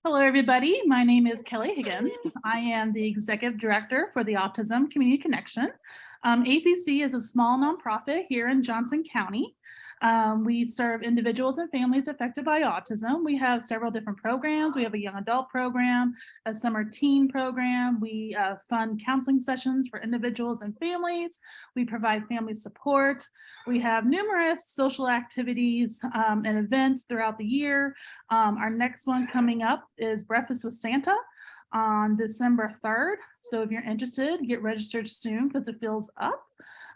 Hello, everybody. My name is Kelly Higgins. I am the Executive Director for the Autism Community Connection. ACC is a small nonprofit here in Johnson County. We serve individuals and families affected by autism. We have several different programs. We have a young adult program, a summer teen program. We fund counseling sessions for individuals and families. We provide family support. We have numerous social activities and events throughout the year. Our next one coming up is Breakfast with Santa on December 3rd. So if you're interested, get registered soon because it fills up.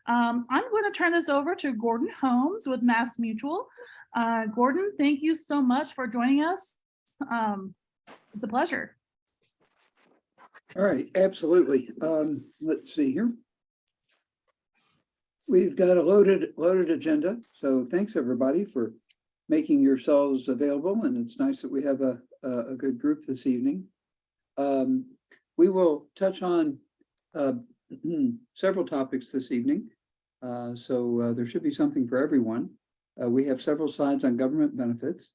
I'm going to turn this over to Gordon Holmes with MassMutual. Gordon, thank you so much for joining us. It's a pleasure. All right, absolutely. Let's see here. We've got a loaded agenda, so thanks everybody for making yourselves available, and it's nice that we have a good group this evening. We will touch on several topics this evening, so there should be something for everyone. We have several slides on government benefits.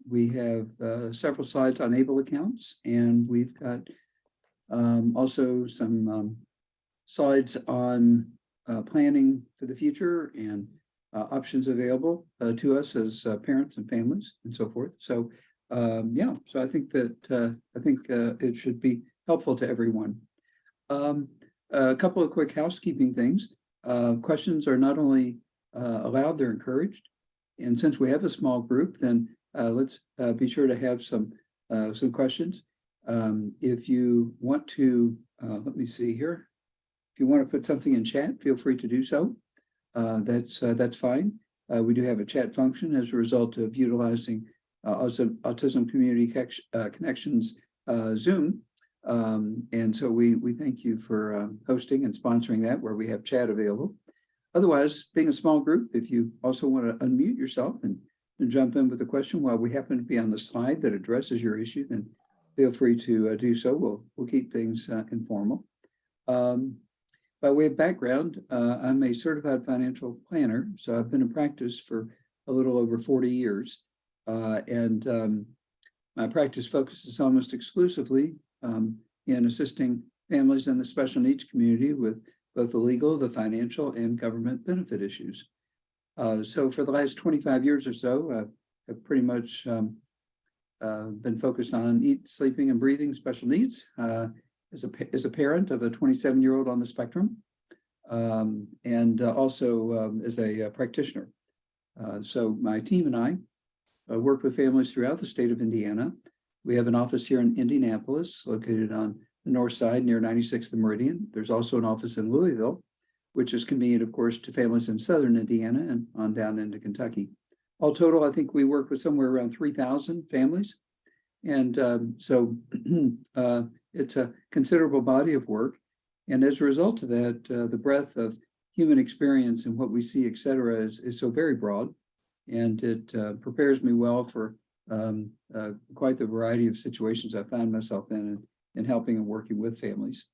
We have several slides on ABLE accounts, and we've got also some slides on planning for the future and options available to us as parents and families and so forth. So yeah, so I think that it should be helpful to everyone. A couple of quick housekeeping things. Questions are not only allowed, they're encouraged. And since we have a small group, then let's be sure to have some questions. If you want to, let me see here. If you want to put something in chat, feel free to do so. That's fine. We do have a chat function as a result of utilizing Autism Community Connections Zoom. And so we thank you for hosting and sponsoring that, where we have chat available. Otherwise, being a small group, if you also want to unmute yourself and jump in with a question while we happen to be on the slide that addresses your issue, then feel free to do so. We'll keep things informal. By way of background, I'm a certified financial planner, so I've been in practice for a little over 40 years. And my practice focuses almost exclusively in assisting families in the special needs community with both the legal, the financial, and government benefit issues. So for the last 25 years or so, I've pretty much been focused on sleeping, and breathing special needs as a parent of a 27-year-old on the spectrum, and also as a practitioner. So my team and I work with families throughout the state of Indiana. We have an office here in Indianapolis, located on the north side near 96th and Meridian. There's also an office in Louisville, which is convenient, of course, to families in southern Indiana and on down into Kentucky. All total, I think we work with somewhere around 3,000 families. And so it's a considerable body of work. And as a result of that, the breadth of human experience and what we see, et cetera, is so very broad. And it prepares me well for quite the variety of situations I find myself in helping and working with families.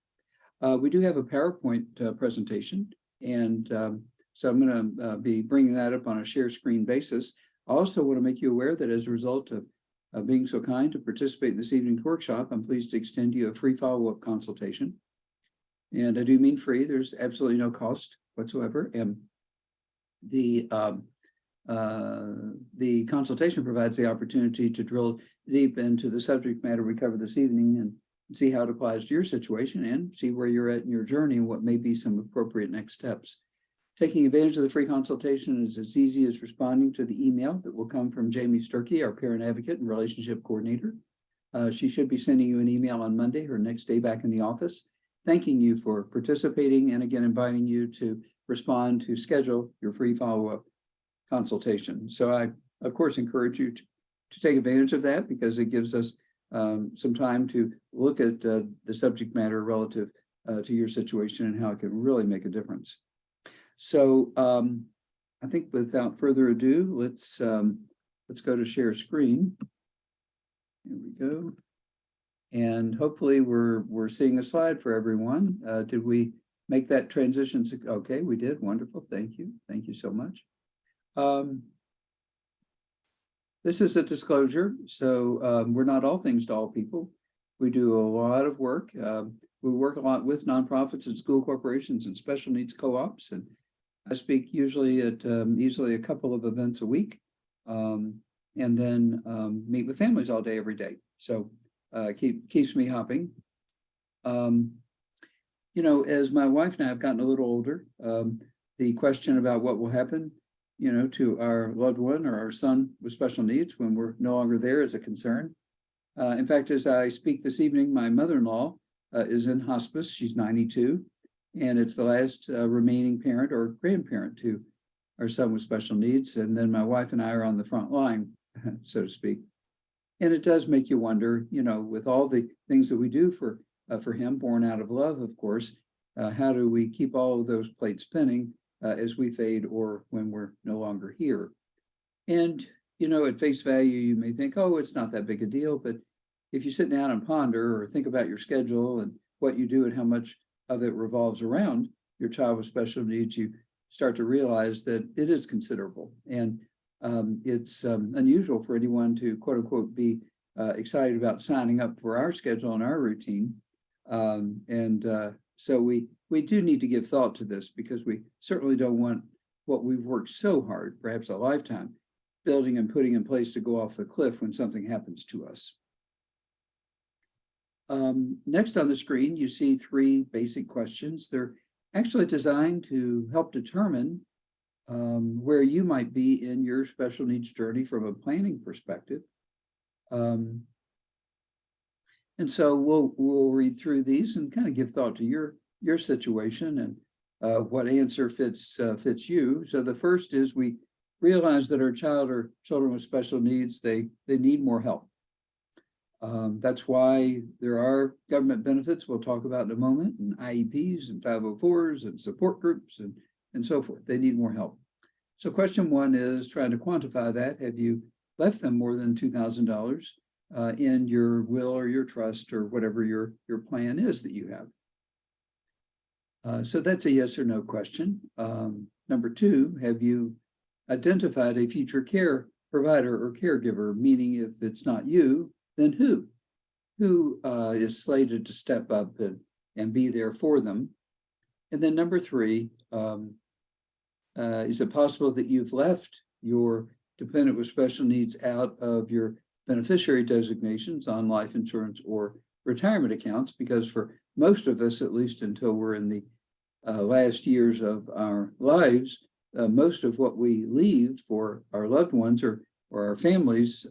We do have a PowerPoint presentation, and so I'm going to be bringing that up on a share screen basis. I also want to make you aware that as a result of being so kind to participate in this evening's workshop, I'm pleased to extend you a free follow-up consultation. And I do mean free. There's absolutely no cost whatsoever. And the consultation provides the opportunity to drill deep into the subject matter we covered this evening and see how it applies to your situation and see where you're at in your journey and what may be some appropriate next steps. Taking advantage of the free consultation is as easy as responding to the email that will come from Jamie Sturkey, our parent advocate and relationship coordinator. She should be sending you an email on Monday, her next day back in the office, thanking you for participating and again inviting you to respond to schedule your free follow-up consultation. So I, of course, encourage you to take advantage of that because it gives us some time to look at the subject matter relative to your situation and how it can really make a difference. So I think without further ado, let's go to share screen. Here we go. And hopefully we're seeing a slide for everyone. Did we make that transition? Okay, we did. Wonderful. Thank you. Thank you so much. This is a disclosure, so we're not all things to all people. We do a lot of work. We work a lot with nonprofits and school corporations and special needs co-ops, and I speak usually at easily a couple of events a week, and then meet with families all day, every day. So keeps me hopping. You know, as my wife and I have gotten a little older, the question about what will happen, you know, to our loved one or our son with special needs when we're no longer there is a concern. In fact, as I speak this evening, my mother-in-law is in hospice. She's 92, and it's the last remaining parent or grandparent to our son with special needs. And then my wife and I are on the front line, so to speak. And it does make you wonder, you know, with all the things that we do for him, born out of love, of course, how do we keep all of those plates spinning as we fade or when we're no longer here? And, you know, at face value, you may think, oh, it's not that big a deal. But if you sit down and ponder or think about your schedule and what you do and how much of it revolves around your child with special needs, you start to realize that it is considerable. And it's unusual for anyone to, quote unquote, be excited about signing up for our schedule and our routine. So we do need to give thought to this, because we certainly don't want what we've worked so hard, perhaps a lifetime, building and putting in place to go off the cliff when something happens to us. Next on the screen, you see 3 basic questions. They're actually designed to help determine where you might be in your special needs journey from a planning perspective. And so we'll read through these and kind of give thought to your situation and what answer fits you. So the first is, we realize that our child or children with special needs, they need more help. That's why there are government benefits we'll talk about in a moment, and IEPs and 504s and support groups and so forth. They need more help. So question 1 is trying to quantify that. Have you left them more than $2,000 in your will or your trust or whatever your plan is that you have? So that's a yes or no question. Number 2, have you identified a future care provider or caregiver? Meaning, if it's not you, then who is slated to step up and be there for them? And then number 3, is it possible that you've left your dependent with special needs out of your beneficiary designations on life insurance or retirement accounts? Because for most of us, at least until we're in the last years of our lives, most of what we leave for our loved ones or our families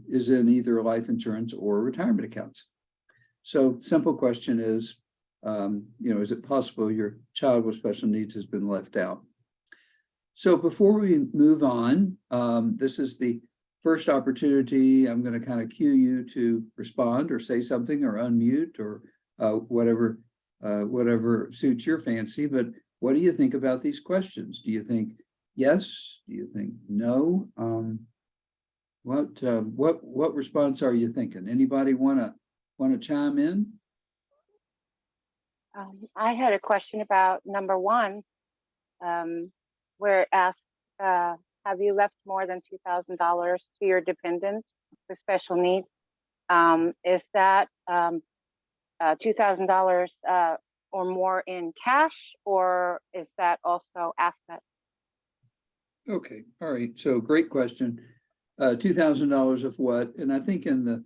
is in either life insurance or retirement accounts. So simple question is, is it possible your child with special needs has been left out? So before we move on, this is the first opportunity. I'm going to kind of cue you to respond or say something or unmute or whatever suits your fancy. But what do you think about these questions? Do you think yes? Do you think no? What response are you thinking? Anybody want to chime in? I had a question about number 1, where it asks, have you left more than $2,000 to your dependents with special needs? Is that $2,000 or more in cash, or is that also asset? Okay, all right. So great question. $2,000 of what? And I think in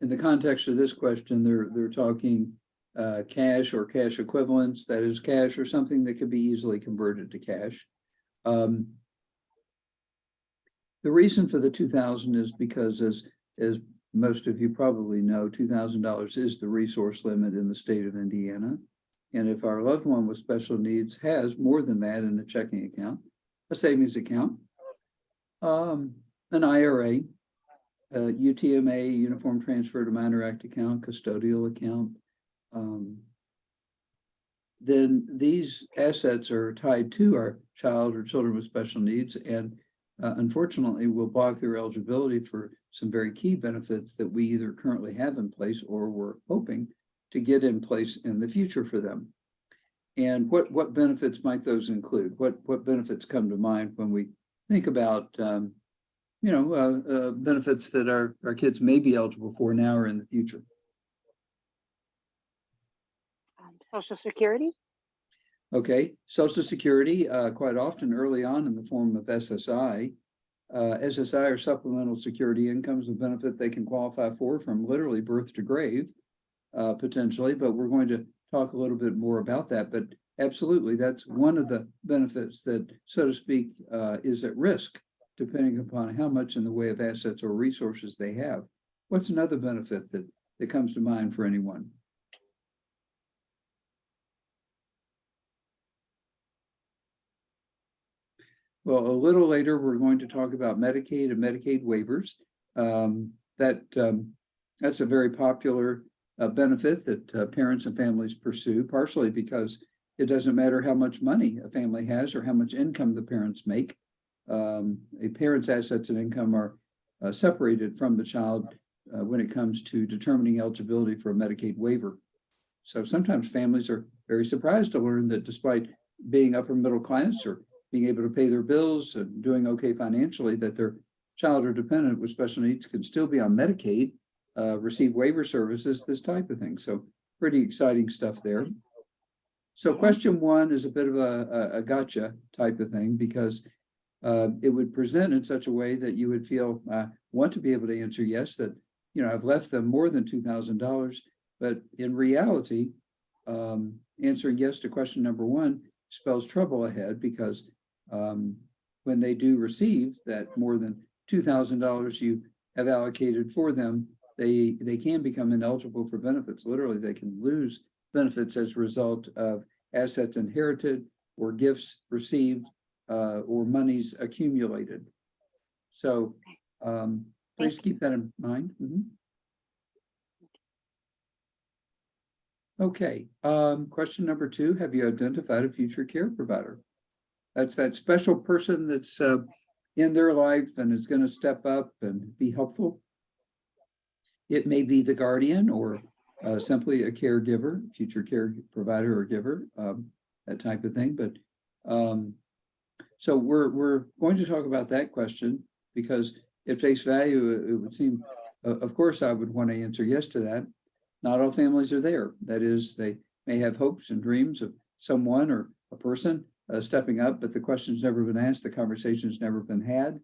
the context of this question, they're talking cash or cash equivalents. That is, cash or something that could be easily converted to cash. The reason for the $2,000 is because, as most of you probably know, $2,000 is the resource limit in the state of Indiana. And if our loved one with special needs has more than that in a checking account, a savings account, an IRA, UTMA, Uniform Transfer to Minor Act account, custodial account, then these assets are tied to our child or children with special needs, and unfortunately will block their eligibility for some very key benefits that we either currently have in place or we're hoping to get in place in the future for them. And what benefits might those include? What benefits come to mind when we think about benefits that our kids may be eligible for now or in the future. Social Security? Okay, Social Security, quite often early on in the form of SSI. SSI or Supplemental Security Income is a benefit they can qualify for from literally birth to grave, potentially, but we're going to talk a little bit more about that. But absolutely, that's one of the benefits that, so to speak, is at risk, depending upon how much in the way of assets or resources they have. What's another benefit that comes to mind for anyone? Well, a little later, we're going to talk about Medicaid and Medicaid waivers. That's a very popular benefit that parents and families pursue, partially because it doesn't matter how much money a family has or how much income the parents make. A parent's assets and income are separated from the child when it comes to determining eligibility for a Medicaid waiver. So sometimes families are very surprised to learn that despite being upper middle class or being able to pay their bills and doing okay financially, that their child or dependent with special needs can still be on Medicaid, receive waiver services, this type of thing. So pretty exciting stuff there. So question one is a bit of a gotcha type of thing, because it would present in such a way that you would feel want to be able to answer yes, that I've left them more than $2,000, but in reality, answering yes to question number one spells trouble ahead, because when they do receive that more than $2,000 you have allocated for them, they can become ineligible for benefits. Literally, they can lose benefits as a result of assets inherited or gifts received or monies accumulated. So please keep that in mind. Okay, question number two, have you identified a future care provider? That's that special person that's in their life and is going to step up and be helpful. It may be the guardian or simply a caregiver, future care provider or giver, that type of thing. But so we're going to talk about that question, because at face value, it would seem, of course, I would want to answer yes to that. Not all families are there. That is, they may have hopes and dreams of someone or a person stepping up, but the question's never been asked, the conversation's never been had,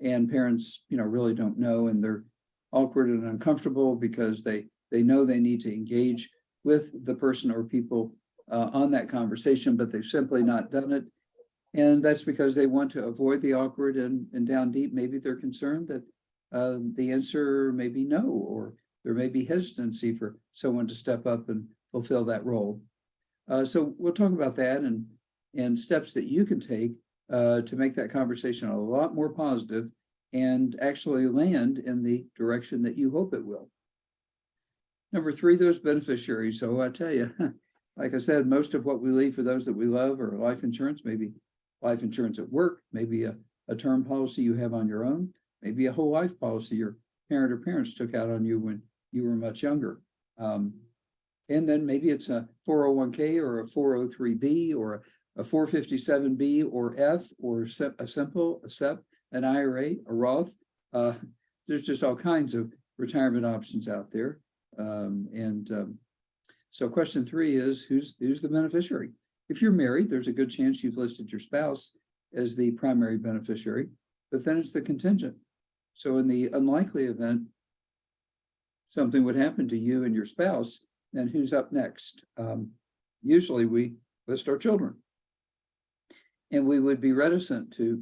and parents, really don't know, and they're awkward and uncomfortable because they know they need to engage with the person or people on that conversation, but they've simply not done it. And that's because they want to avoid the awkward, and down deep, maybe they're concerned that the answer may be no, or there may be hesitancy for someone to step up and fulfill that role. So we'll talk about that and steps that you can take to make that conversation a lot more positive and actually land in the direction that you hope it will. Number three, those beneficiaries. So I tell you, like I said, most of what we leave for those that we love are life insurance, maybe life insurance at work, maybe a term policy you have on your own, maybe a whole life policy your parent or parents took out on you when you were much younger. And then maybe it's a 401k or a 403b or a 457b or F, or a simple, a SEP, an IRA, a Roth. There's just all kinds of retirement options out there. So question three is, who's the beneficiary? If you're married, there's a good chance you've listed your spouse as the primary beneficiary, but then it's the contingent. So in the unlikely event something would happen to you and your spouse, then who's up next? Usually we list our children. And we would be reticent to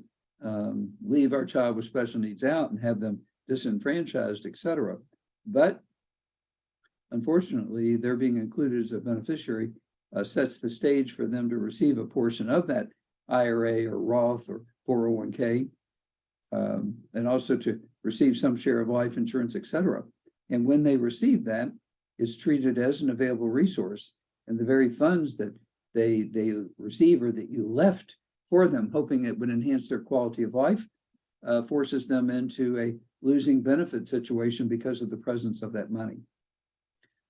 leave our child with special needs out and have them disenfranchised, etc. But unfortunately, they're being included as a beneficiary sets the stage for them to receive a portion of that IRA or Roth or 401k, and also to receive some share of life insurance, etc. And when they receive that, it's treated as an available resource, and the very funds that they receive or that you left for them, hoping it would enhance their quality of life, forces them into a losing benefit situation because of the presence of that money.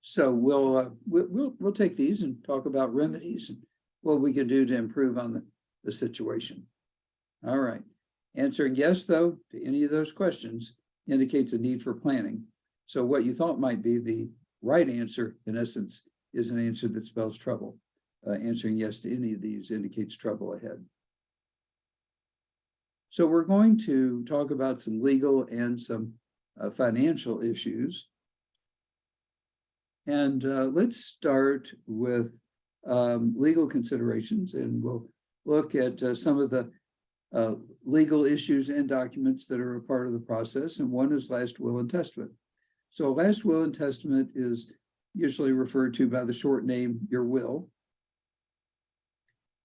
So we'll take these and talk about remedies and what we can do to improve on the situation. All right. Answering yes, though, to any of those questions indicates a need for planning. So what you thought might be the right answer, in essence, is an answer that spells trouble. Answering yes to any of these indicates trouble ahead. So we're going to talk about some legal and some financial issues. And let's start with legal considerations, and we'll look at some of the legal issues and documents that are a part of the process. And one is last will and testament. So last will and testament is usually referred to by the short name, your will.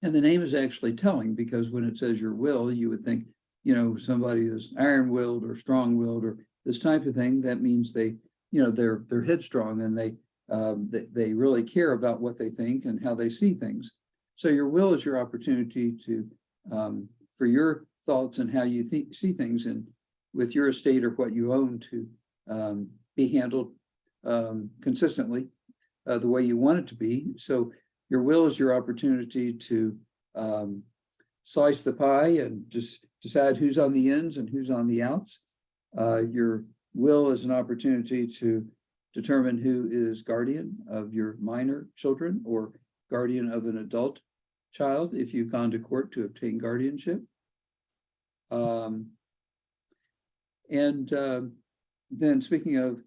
And the name is actually telling, because when it says your will, you would think, you know, somebody is iron-willed or strong-willed or this type of thing. That means they, you know, they're headstrong, and they really care about what they think and how they see things. So your will is your opportunity to for your thoughts and how you see things, and with your estate or what you own to be handled consistently the way you want it to be. So your will is your opportunity to slice the pie and just decide who's on the ins and who's on the outs. Your will is an opportunity to determine who is guardian of your minor children or guardian of an adult child if you've gone to court to obtain guardianship. Then speaking of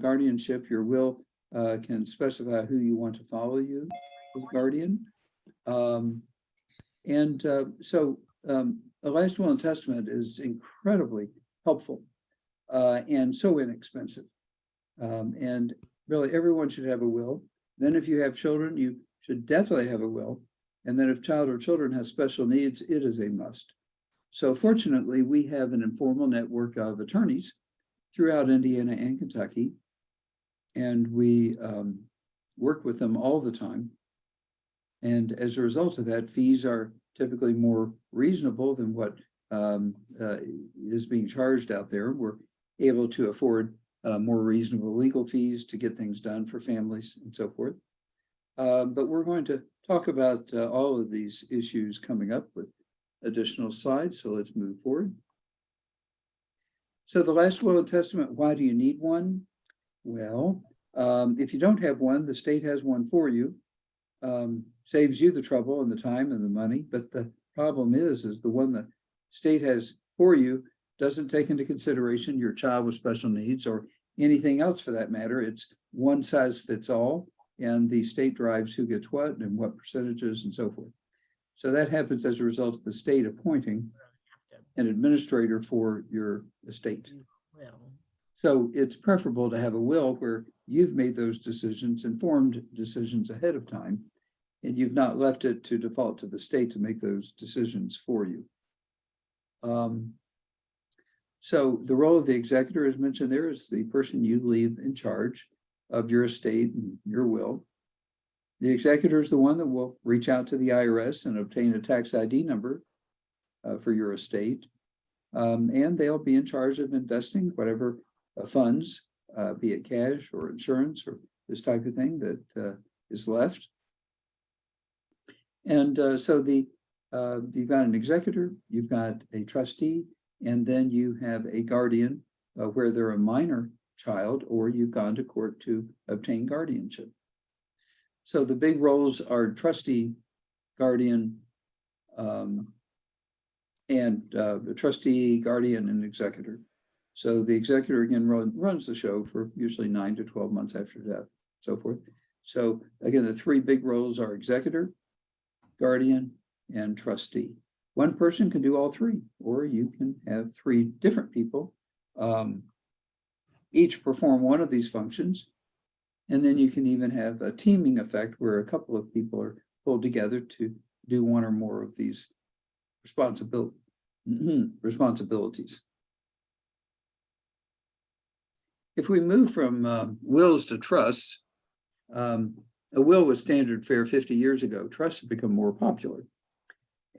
guardianship, your will can specify who you want to follow you as guardian. A last will and testament is incredibly helpful and so inexpensive. And really everyone should have a will. Then if you have children, you should definitely have a will. And then if child or children have special needs, it is a must. So fortunately, we have an informal network of attorneys throughout Indiana and Kentucky. And we work with them all the time. And as a result of that, fees are typically more reasonable than what is being charged out there. We're able to afford more reasonable legal fees to get things done for families and so forth. But we're going to talk about all of these issues coming up with additional slides. So let's move forward. So the last will and testament, why do you need one? Well, if you don't have one, the state has one for you. Saves you the trouble and the time and the money. But the problem is the one the state has for you doesn't take into consideration your child with special needs or anything else for that matter. It's one size fits all, and the state drives who gets what and what percentages and so forth. So that happens as a result of the state appointing an administrator for your estate. So it's preferable to have a will where you've made those decisions, informed decisions ahead of time, and you've not left it to default to the state to make those decisions for you. So the role of the executor, as mentioned there, is the person you leave in charge of your estate and your will. The executor is the one that will reach out to the IRS and obtain a tax ID number for your estate. And they'll be in charge of investing whatever funds, be it cash or insurance or this type of thing that is left. And so you've got an executor, you've got a trustee, and then you have a guardian where they're a minor child or you've gone to court to obtain guardianship. So the big roles are trustee, guardian, and the trustee, guardian, and executor. So the executor again runs the show for usually 9 to 12 months after death, so forth. So again, the three big roles are executor, guardian, and trustee. One person can do all three, or you can have three different people, each perform one of these functions. And then you can even have a teaming effect where a couple of people are pulled together to do one or more of these responsibilities. If we move from wills to trusts, a will was standard fare 50 years ago. Trusts have become more popular.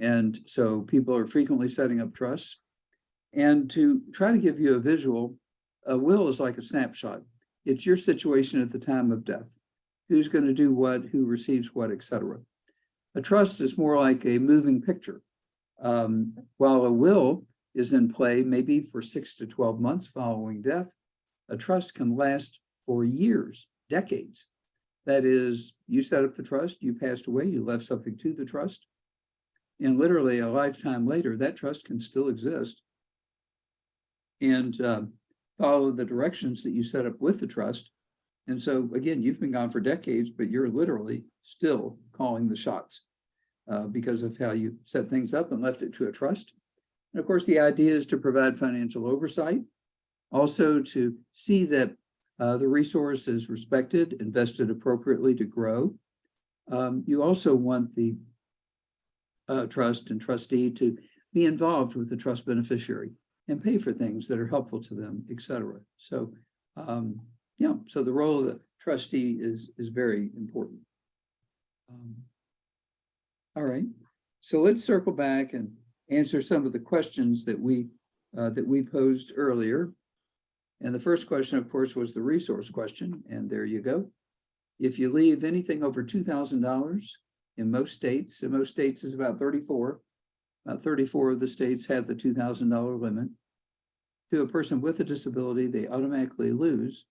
And so people are frequently setting up trusts. And to try to give you a visual, a will is like a snapshot. It's your situation at the time of death. Who's going to do what, who receives what, etc. A trust is more like a moving picture. While a will is in play, maybe for 6 to 12 months following death, a trust can last for years, decades. That is, you set up the trust, you passed away, you left something to the trust, and literally a lifetime later, that trust can still exist and follow the directions that you set up with the trust. And so again, you've been gone for decades, but you're literally still calling the shots because of how you set things up and left it to a trust. And of course, the idea is to provide financial oversight, also to see that the resource is respected, invested appropriately to grow. You also want the trust and trustee to be involved with the trust beneficiary and pay for things that are helpful to them, et cetera. So, yeah, so the role of the trustee is very important. All right, so let's circle back and answer some of the questions that we posed earlier. And the first question, of course, was the resource question, and there you go. If you leave anything over $2,000 in most states is about 34 of the states have the $2,000 limit, to a person with a disability, they automatically lose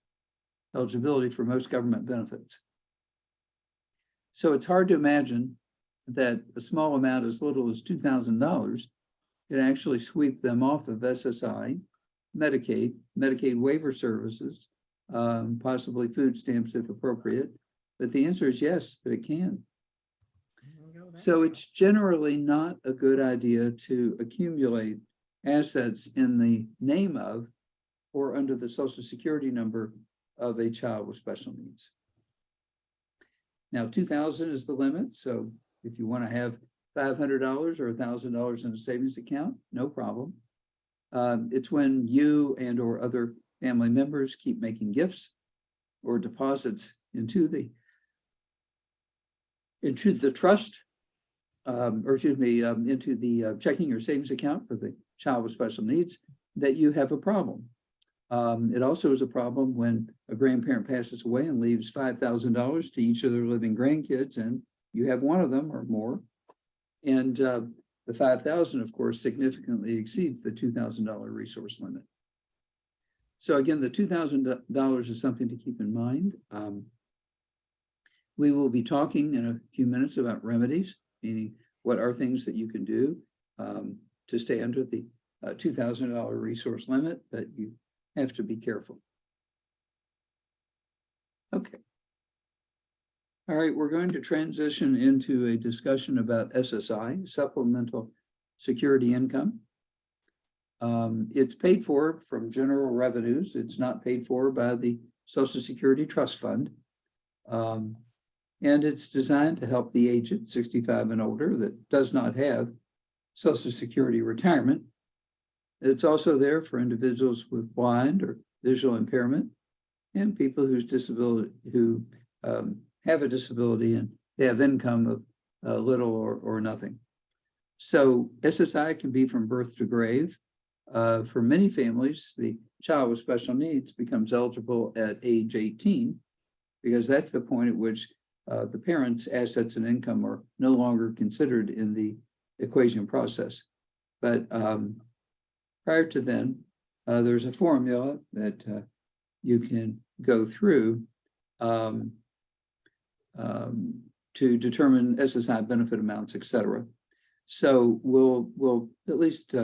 eligibility for most government benefits. So it's hard to imagine that a small amount as little as $2,000 can actually sweep them off of SSI, Medicaid waiver services, possibly food stamps if appropriate. But the answer is yes, that it can. So it's generally not a good idea to accumulate assets in the name of or under the Social Security number of a child with special needs. Now, $2,000 is the limit. So if you want to have $500 or $1,000 in a savings account, no problem. It's when you and or other family members keep making gifts or deposits into the trust, into the checking or savings account for the child with special needs, that you have a problem. It also is a problem when a grandparent passes away and leaves $5,000 to each of their living grandkids, and you have one of them or more. And the 5,000, of course, significantly exceeds the $2,000 resource limit. So again, the $2,000 is something to keep in mind. We will be talking in a few minutes about remedies, meaning what are things that you can do to stay under the $2,000 resource limit, but you have to be careful. Okay. All right, we're going to transition into a discussion about SSI, Supplemental Security Income. It's paid for from general revenues. It's not paid for by the Social Security Trust Fund. And it's designed to help the aged 65 and older that does not have Social Security retirement. It's also there for individuals with blind or visual impairment and people whose disability, who have a disability and they have income of little or nothing. So SSI can be from birth to grave. For many families, the child with special needs becomes eligible at age 18 because that's the point at which the parents' assets and income are no longer considered in the equation process. But prior to then, there's a formula that you can go through to determine SSI benefit amounts, et cetera. So we'll at least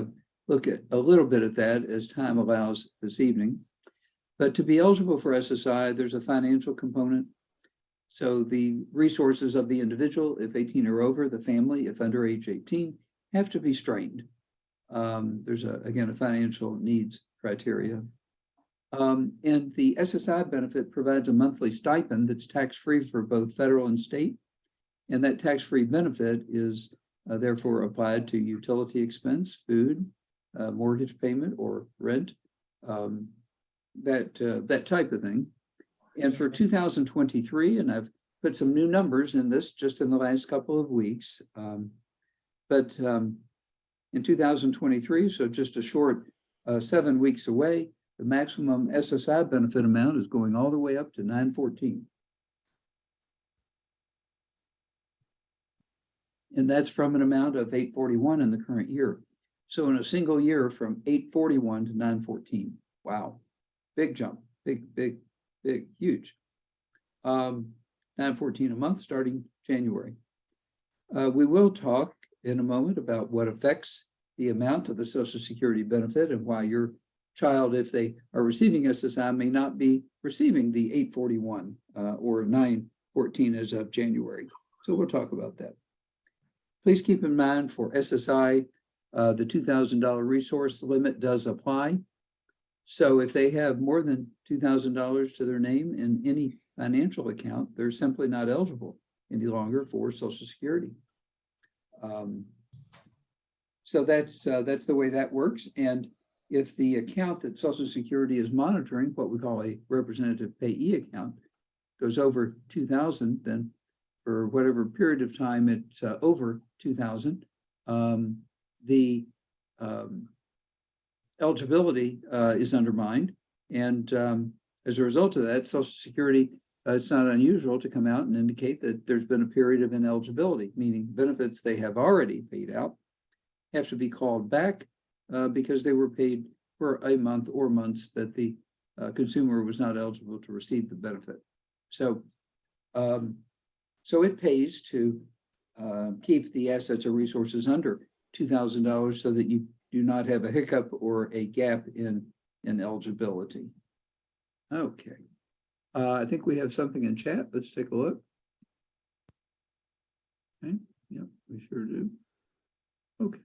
look at a little bit at that as time allows this evening. But to be eligible for SSI, there's a financial component. So the resources of the individual, if 18 or over, the family, if under age 18, have to be strained. There's again a financial needs criteria. And the SSI benefit provides a monthly stipend that's tax-free for both federal and state. And that tax-free benefit is therefore applied to utility expense, food, mortgage payment or rent, that type of thing. And for 2023, and I've put some new numbers in this just in the last couple of weeks, but in 2023, so just a short 7 weeks away, the maximum SSI benefit amount is going all the way up to $914. And that's from an amount of 841 in the current year. So in a single year from 841 to 914. Wow. Big jump. Big, huge. 914 a month starting January. We will talk in a moment about what affects the amount of the Social Security benefit and why your child, if they are receiving SSI, may not be receiving the 841 or 914 as of January. So we'll talk about that. Please keep in mind for SSI, the $2,000 resource limit does apply. So if they have more than $2,000 to their name in any financial account, they're simply not eligible any longer for Social Security. So that's the way that works. And if the account that Social Security is monitoring, what we call a representative payee account, goes over 2,000, then for whatever period of time it's over 2,000, the eligibility is undermined. And as a result of that, Social Security, it's not unusual to come out and indicate that there's been a period of ineligibility, meaning benefits they have already paid out have to be called back because they were paid for a month or months that the consumer was not eligible to receive the benefit. So, so it pays to keep the assets or resources under $2,000 so that you do not have a hiccup or a gap in eligibility. Okay. I think we have something in chat. Let's take a look. Okay. Yep, we sure do. Okay.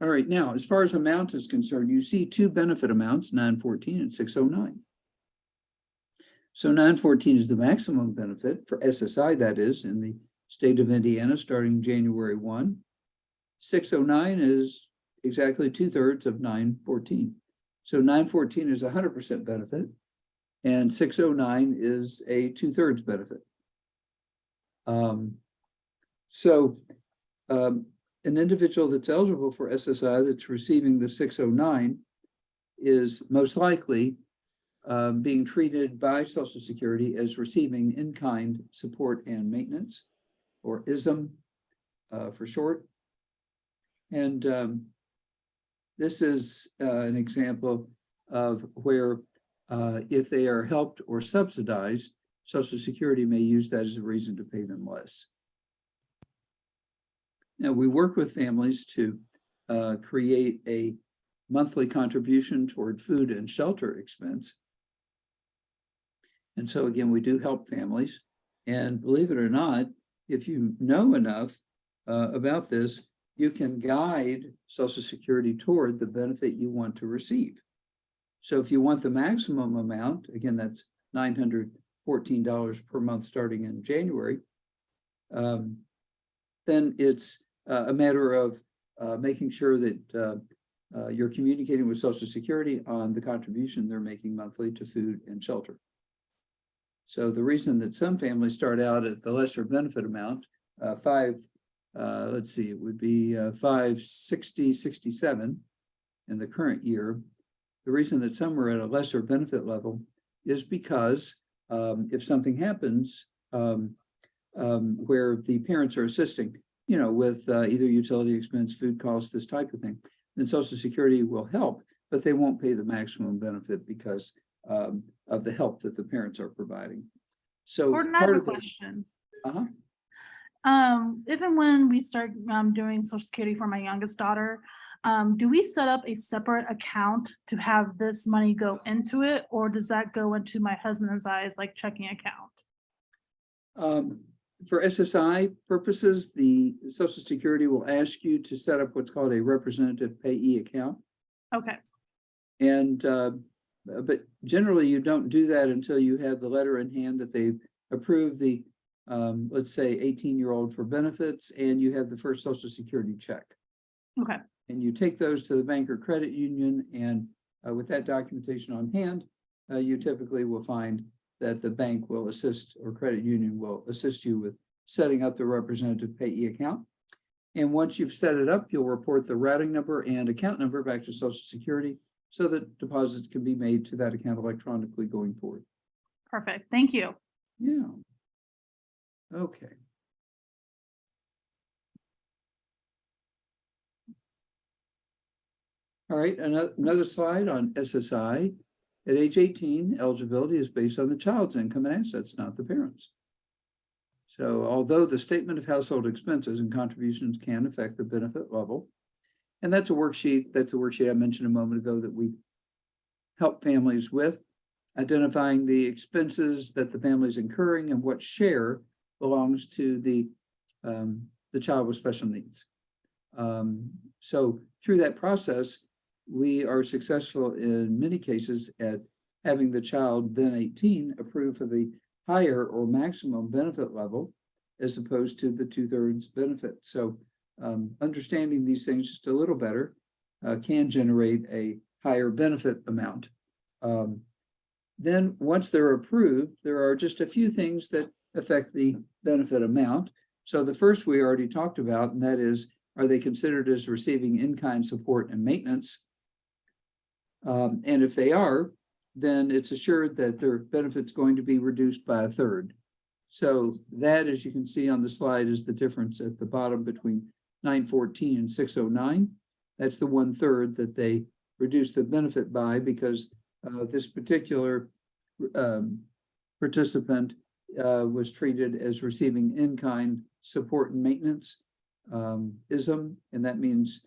All right. Now, as far as amount is concerned, you see two benefit amounts, 914 and 609. So 914 is the maximum benefit for SSI, that is, in the state of Indiana starting January 1. 609 is exactly 2/3 of 914. So 914 is 100% benefit, and 609 is a 2/3 benefit. An individual that's eligible for SSI that's receiving the 609 is most likely being treated by Social Security as receiving in-kind support and maintenance, or ISM for short. And this is an example of where if they are helped or subsidized, Social Security may use that as a reason to pay them less. Now, we work with families to create a monthly contribution toward food and shelter expense. And so again, we do help families. And believe it or not, if you know enough about this, you can guide Social Security toward the benefit you want to receive. So if you want the maximum amount, again, that's $914 per month starting in January, then it's a matter of making sure that you're communicating with Social Security on the contribution they're making monthly to food and shelter. So the reason that some families start out at the lesser benefit amount, let's see, it would be 560.67 in the current year. The reason that some are at a lesser benefit level is because if something happens where the parents are assisting, you know, with either utility expense, food costs, this type of thing, then Social Security will help, but they won't pay the maximum benefit because of the help that the parents are providing. So Gordon, I have a question. If and when we start doing Social Security for my youngest daughter, do we set up a separate account to have this money go into it, or does that go into my husband's eyes like checking account? For SSI purposes, the Social Security will ask you to set up what's called a representative payee account. Okay. And but generally you don't do that until you have the letter in hand that they've approved the let's say 18-year-old for benefits, and you have the first Social Security check. Okay. And you take those to the bank or credit union, and with that documentation on hand, you typically will find that the bank will assist, or credit union will assist you with setting up the representative payee account. And once you've set it up, you'll report the routing number and account number back to Social Security so that deposits can be made to that account electronically going forward. Perfect. Thank you. Yeah. Okay. All right, another slide on SSI. At age 18, eligibility is based on the child's income and assets, not the parents. So although the statement of household expenses and contributions can affect the benefit level, and that's a worksheet I mentioned a moment ago that we help families with, identifying the expenses that the family is incurring and what share belongs to the child with special needs. So through that process, we are successful in many cases at having the child, then 18, approved for the higher or maximum benefit level as opposed to the 2/3 benefit. So understanding these things just a little better can generate a higher benefit amount. Then once they're approved, there are just a few things that affect the benefit amount. So the first we already talked about, and that is, are they considered as receiving in-kind support and maintenance? And if they are, then it's assured that their benefit's going to be reduced by 1/3. So that, as you can see on the slide, is the difference at the bottom between 914 and 609. That's the 1/3 that they reduce the benefit by, because this particular participant was treated as receiving in-kind support and maintenance ism, and that means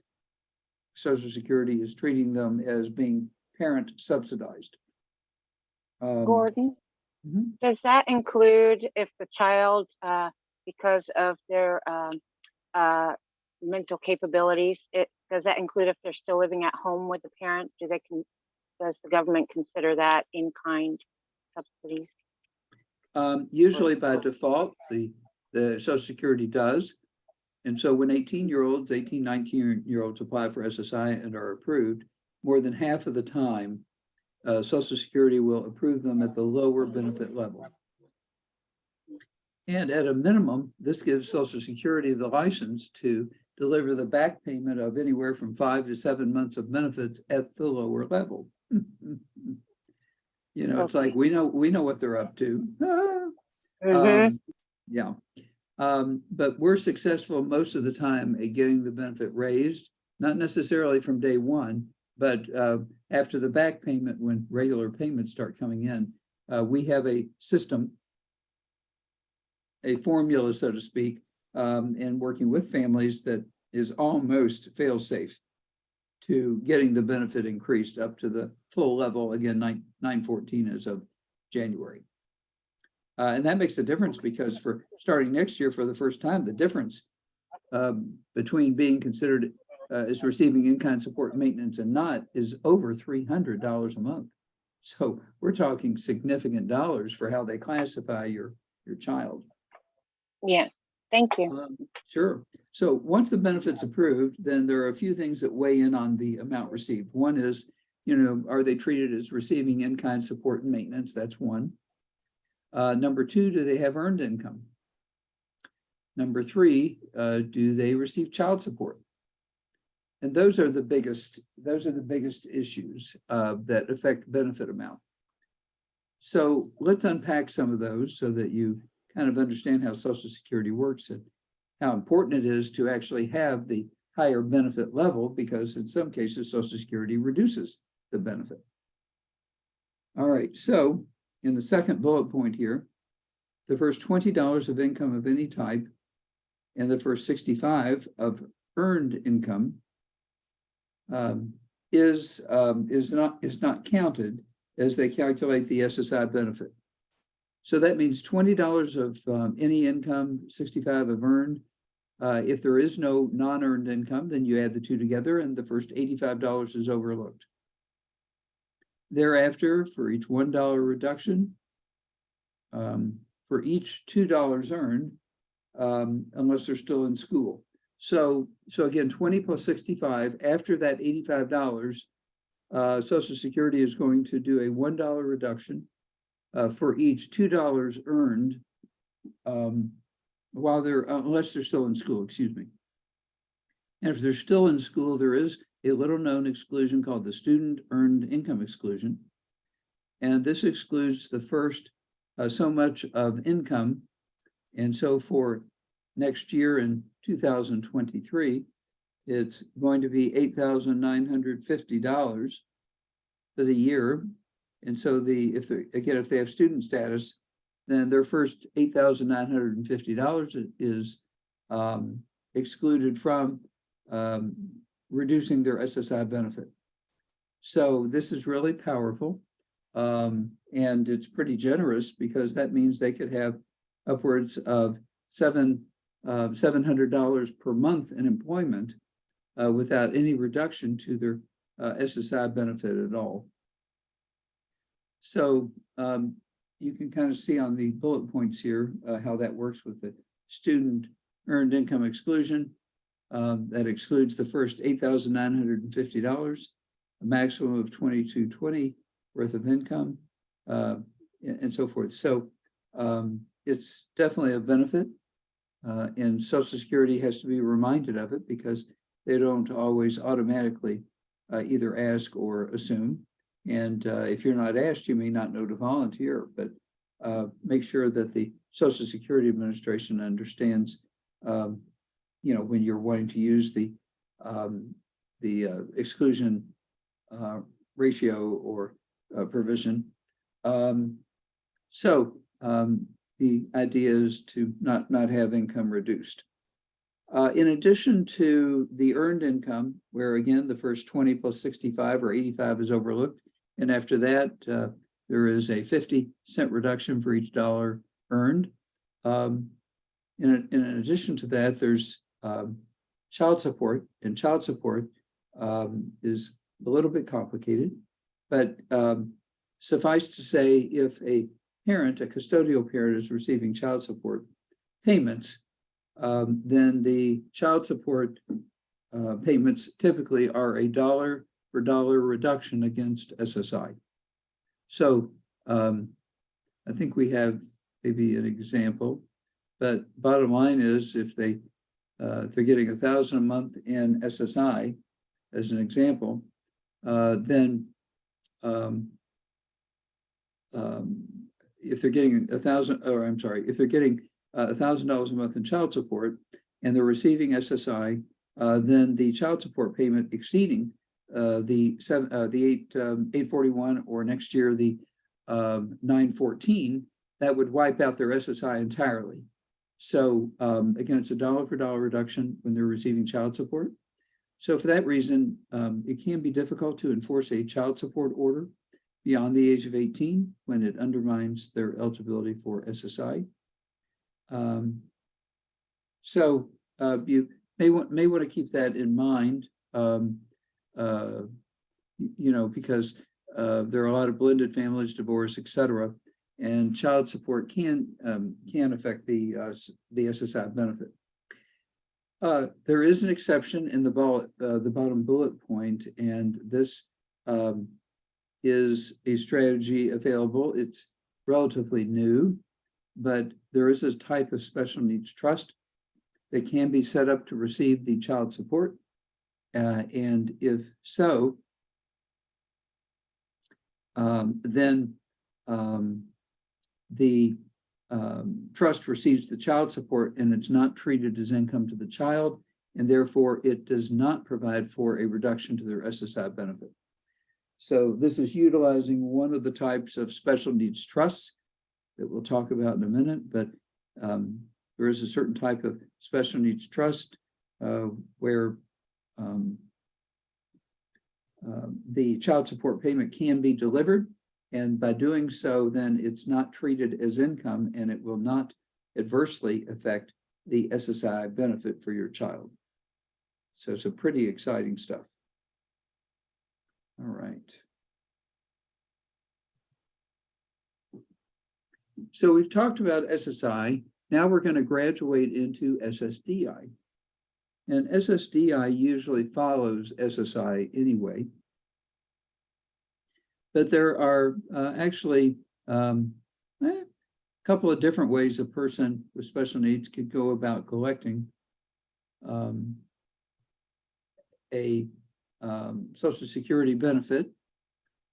Social Security is treating them as being parent subsidized. Gordon, Mhm. does that include if the child, because of their mental capabilities, does that include if they're still living at home with the parent? Does the government consider that in-kind subsidies? Usually by default, the Social Security does. And so when 18-year-olds, 18, 19-year-olds apply for SSI and are approved, more than half of the time, Social Security will approve them at the lower benefit level. And at a minimum, this gives Social Security the license to deliver the back payment of anywhere from 5 to 7 months of benefits at the lower level. You know, it's like we know what they're up to. Yeah. But we're successful most of the time at getting the benefit raised, not necessarily from day one, but after the back payment, when regular payments start coming in. We have a system, a formula, so to speak, and working with families that is almost fail-safe to getting the benefit increased up to the full level, again, 914 as of January. And that makes a difference, because for starting next year for the first time, the difference between being considered as receiving in-kind support and maintenance and not is over $300 a month. So we're talking significant dollars for how they classify your child. Yes, thank you. Sure. So once the benefit's approved, then there are a few things that weigh in on the amount received. One is, are they treated as receiving in-kind support and maintenance? That's one. Number two, do they have earned income? Number three, do they receive child support? And those are the biggest issues that affect benefit amount. So let's unpack some of those so that you kind of understand how Social Security works and how important it is to actually have the higher benefit level, because in some cases, Social Security reduces the benefit. All right, so in the second bullet point here, the first $20 of income of any type and the first $65 of earned income is not counted as they calculate the SSI benefit. So that means $20 of any income, $65 of earned. If there is no non-earned income, then you add the two together and the first $85 is overlooked. Thereafter, for each $1 reduction, for each $2 earned, unless they're still in school. So again, 20 plus 65, after that $85, Social Security is going to do a $1 reduction for each $2 earned unless they're still in school, excuse me. And if they're still in school, there is a little known exclusion called the student earned income exclusion. And this excludes the first so much of income. And so for next year in 2023, it's going to be $8,950 for the year. And so if they have student status, then their first $8,950 is excluded from reducing their SSI benefit. So this is really powerful. And it's pretty generous because that means they could have upwards of $700 per month in employment without any reduction to their SSI benefit at all. So you can kind of see on the bullet points here how that works with the student earned income exclusion. That excludes the first $8,950, a maximum of $2,220 worth of income, and so forth. So it's definitely a benefit, and Social Security has to be reminded of it because they don't always automatically either ask or assume. And if you're not asked, you may not know to volunteer, but make sure that the Social Security Administration understands, when you're wanting to use the exclusion ratio or provision. The idea is to not have income reduced. In addition to the earned income, where again, the first 20 plus 65 or 85 is overlooked. And after that, there is a 50-cent reduction for each dollar earned. In addition to that, there's child support, and child support is a little bit complicated, but suffice to say, if a parent, a custodial parent, is receiving child support payments, then the child support payments typically are a dollar for dollar reduction against SSI. So I think we have maybe an example, but bottom line is if they're getting $1,000 a month in SSI, as an example, then if they're getting if they're getting $1,000 a month in child support and they're receiving SSI, then the child support payment exceeding the 841 or next year the 914, that would wipe out their SSI entirely. So again, it's a dollar for dollar reduction when they're receiving child support. So for that reason, it can be difficult to enforce a child support order beyond the age of 18 when it undermines their eligibility for SSI. So you may want to keep that in mind, because there are a lot of blended families, divorce, etc., and child support can affect the SSI benefit. There is an exception in the bottom bullet point, and this is a strategy available. It's relatively new, but there is this type of special needs trust that can be set up to receive the child support. And if so, then the trust receives the child support and it's not treated as income to the child, and therefore it does not provide for a reduction to their SSI benefit. So this is utilizing one of the types of special needs trusts that we'll talk about in a minute, but there is a certain type of special needs trust where the child support payment can be delivered, and by doing so, then it's not treated as income and it will not adversely affect the SSI benefit for your child. So it's a pretty exciting stuff. All right. So we've talked about SSI. Now we're going to graduate into SSDI. And SSDI usually follows SSI anyway. But there are actually a couple of different ways a person with special needs could go about collecting a Social Security benefit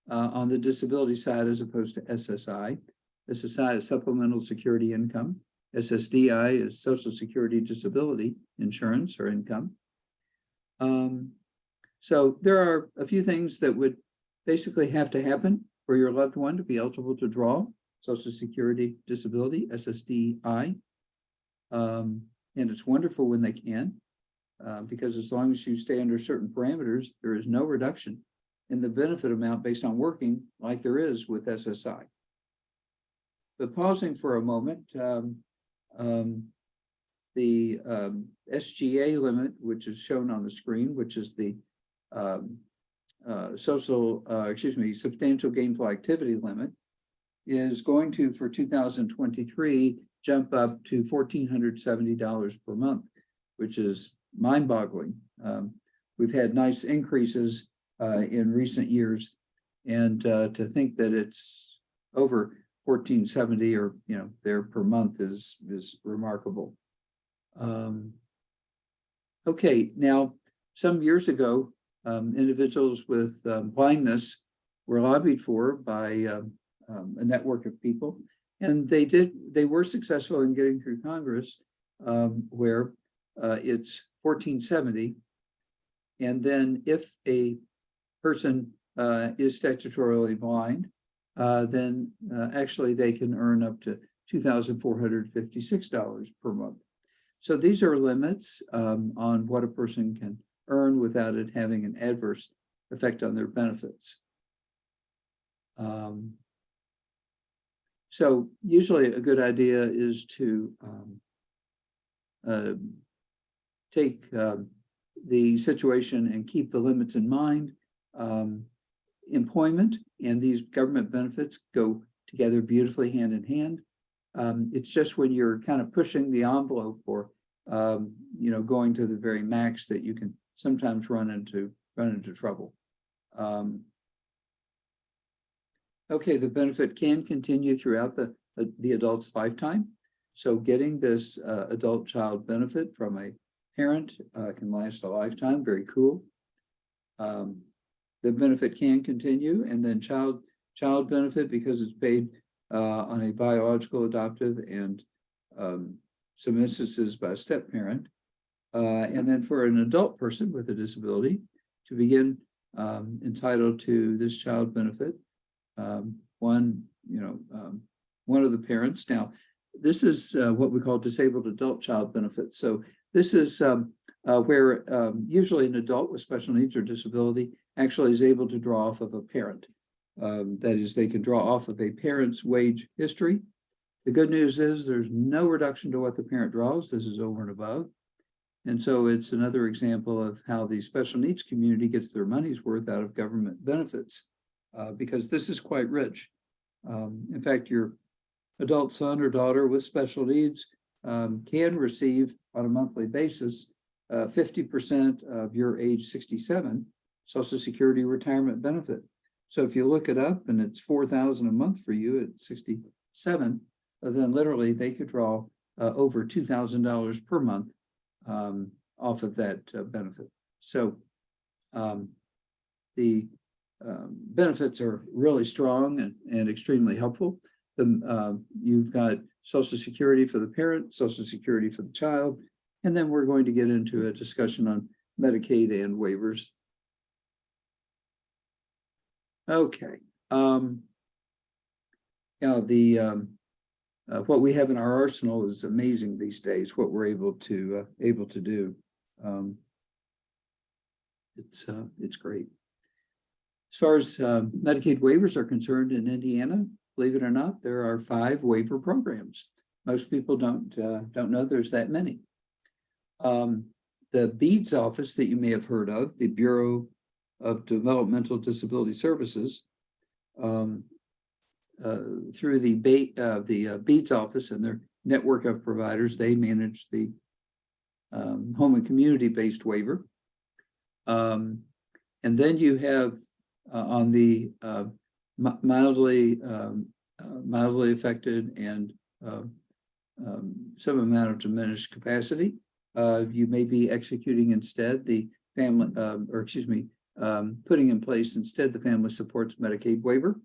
on the disability side as opposed to SSI. SSI is Supplemental Security Income. SSDI is Social Security Disability Insurance or Income. So there are a few things that would basically have to happen for your loved one to be eligible to draw Social Security Disability, SSDI. And it's wonderful when they can, because as long as you stay under certain parameters, there is no reduction in the benefit amount based on working like there is with SSI. But pausing for a moment, the SGA limit, which is shown on the screen, which is the substantial gainful activity limit, is going to, for 2023, jump up to $1,470 per month, which is mind-boggling. We've had nice increases in recent years, and to think that it's over 1,470 or there per month is remarkable. Okay, now some years ago, individuals with blindness were lobbied for by a network of people, and they were successful in getting through Congress, where it's 1,470, and then if a person is statutorily blind, then actually they can earn up to $2,456 per month. So these are limits on what a person can earn without it having an adverse effect on their benefits. So usually a good idea is to take the situation and keep the limits in mind. Employment and these government benefits go together beautifully hand in hand. It's just when you're kind of pushing the envelope or going to the very max that you can sometimes run into trouble. Okay, the benefit can continue throughout the adult's lifetime. So getting this adult child benefit from a parent can last a lifetime. Very cool. The benefit can continue, and then child benefit, because it's paid on a biological, adoptive, and some instances by a step parent. And then for an adult person with a disability to begin entitled to this child benefit, one of the parents. Now, this is what we call disabled adult child benefit. So this is where usually an adult with special needs or disability actually is able to draw off of a parent. That is, they can draw off of a parent's wage history. The good news is there's no reduction to what the parent draws. This is over and above. And so it's another example of how the special needs community gets their money's worth out of government benefits, because this is quite rich. In fact, your adult son or daughter with special needs can receive on a monthly basis 50% of your age 67 Social Security retirement benefit. So if you look it up and it's $4,000 a month for you at 67, then literally they could draw over $2,000 per month off of that benefit. So the benefits are really strong and extremely helpful. You've got Social Security for the parent, Social Security for the child, and then we're going to get into a discussion on Medicaid and waivers. Okay. What we have in our arsenal is amazing these days. What we're able to do, it's great. As far as Medicaid waivers are concerned in Indiana, believe it or not, there are 5 waiver programs. Most people don't know there's that many. The BEADS office that you may have heard of, the Bureau of Developmental Disability Services, through the BEADS office and their network of providers, they manage the home and community-based waiver. And then you have on the mildly affected and some amount of diminished capacity, you may be executing instead the family, putting in place instead the Family Supports Medicaid waiver.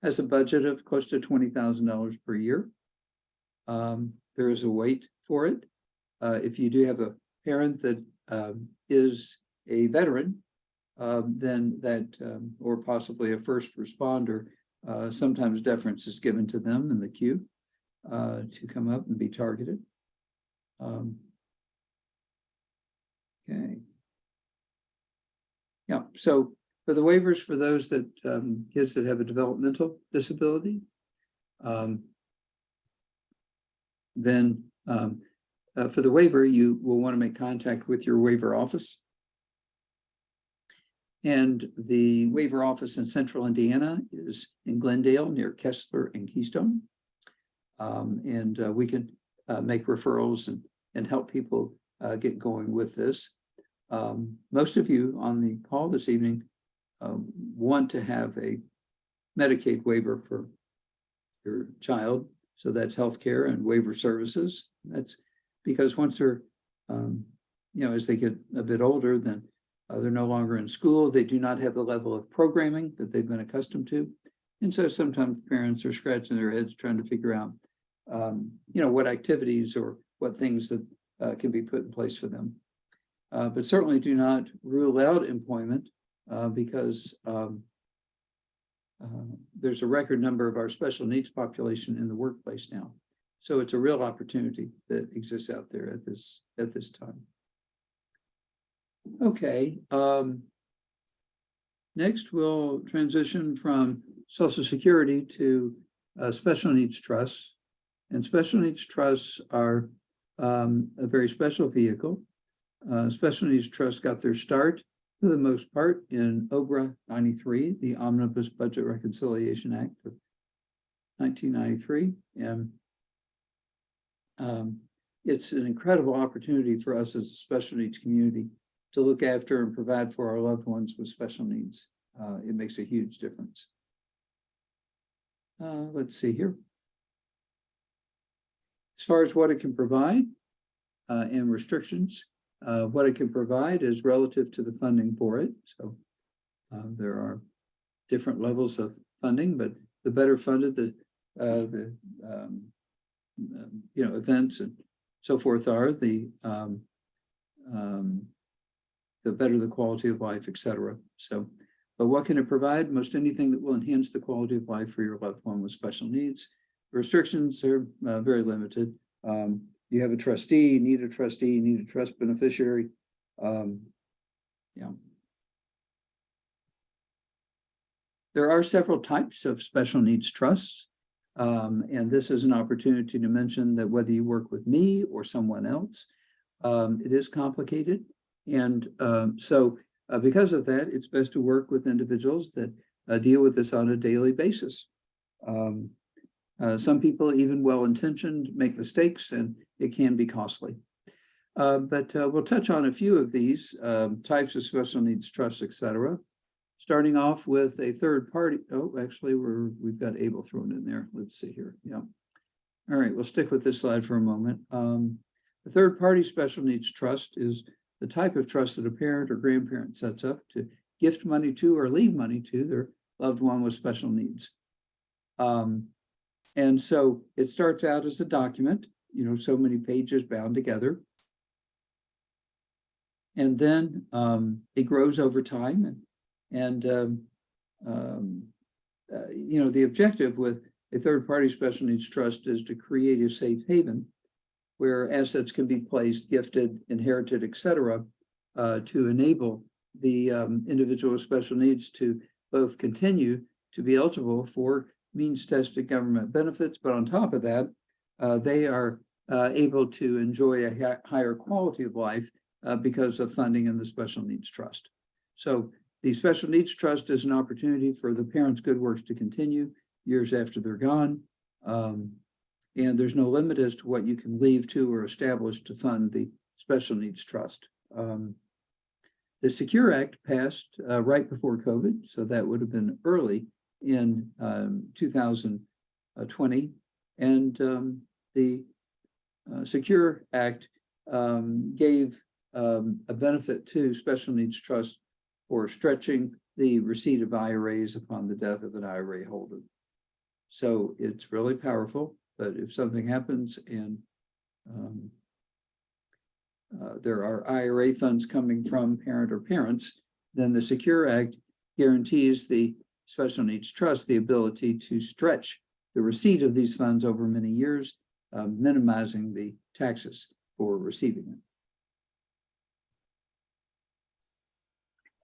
Has a budget of close to $20,000 per year. There is a wait for it. If you do have a parent that is a veteran, then that, or possibly a first responder, sometimes deference is given to them in the queue to come up and be targeted. Okay. Yeah, so for the waivers for those that kids that have a developmental disability, then for the waiver, you will want to make contact with your waiver office. And the waiver office in Central Indiana is in Glendale near Kessler and Keystone. And we can make referrals and help people get going with this. Most of you on the call this evening want to have a Medicaid waiver for your child. So that's healthcare and waiver services. That's because once they're, as they get a bit older, then they're no longer in school. They do not have the level of programming that they've been accustomed to. And so sometimes parents are scratching their heads trying to figure out, what activities or what things that can be put in place for them. But certainly do not rule out employment because there's a record number of our special needs population in the workplace now. So it's a real opportunity that exists out there at this time. Okay. Next, we'll transition from Social Security to special needs trusts. And special needs trusts are a very special vehicle. Special needs trusts got their start, for the most part, in OBRA 93, the Omnibus Budget Reconciliation Act of 1993. And it's an incredible opportunity for us as a special needs community to look after and provide for our loved ones with special needs. It makes a huge difference. Let's see here. As far as what it can provide and restrictions, what it can provide is relative to the funding for it. So there are different levels of funding, but the better funded the events and so forth are, the better the quality of life, etc. So, but what can it provide? Most anything that will enhance the quality of life for your loved one with special needs. The restrictions are very limited. You have a trustee, you need a trustee, you need a trust beneficiary. There are several types of special needs trusts. And this is an opportunity to mention that whether you work with me or someone else, it is complicated. And so because of that, it's best to work with individuals that deal with this on a daily basis. Some people, even well-intentioned, make mistakes and it can be costly. But we'll touch on a few of these types of special needs trusts, etc. Starting off with a third party. Oh, actually, we've got ABLE thrown in there. Let's see here. Yeah. All right, we'll stick with this slide for a moment. The third party special needs trust is the type of trust that a parent or grandparent sets up to gift money to or leave money to their loved one with special needs. And so it starts out as a document, so many pages bound together. And then it grows over time. And the objective with a third-party special needs trust is to create a safe haven where assets can be placed, gifted, inherited, etc., to enable the individual with special needs to both continue to be eligible for means-tested government benefits, but on top of that, they are able to enjoy a higher quality of life because of funding in the special needs trust. So the special needs trust is an opportunity for the parents' good works to continue years after they're gone. And there's no limit as to what you can leave to or establish to fund the special needs trust. The Secure Act passed right before COVID, so that would have been early in 2020. And the Secure Act gave a benefit to special needs trusts for stretching the receipt of IRAs upon the death of an IRA holder. So it's really powerful, but if something happens and there are IRA funds coming from parent or parents, then the Secure Act guarantees the special needs trust the ability to stretch the receipt of these funds over many years, minimizing the taxes for receiving them.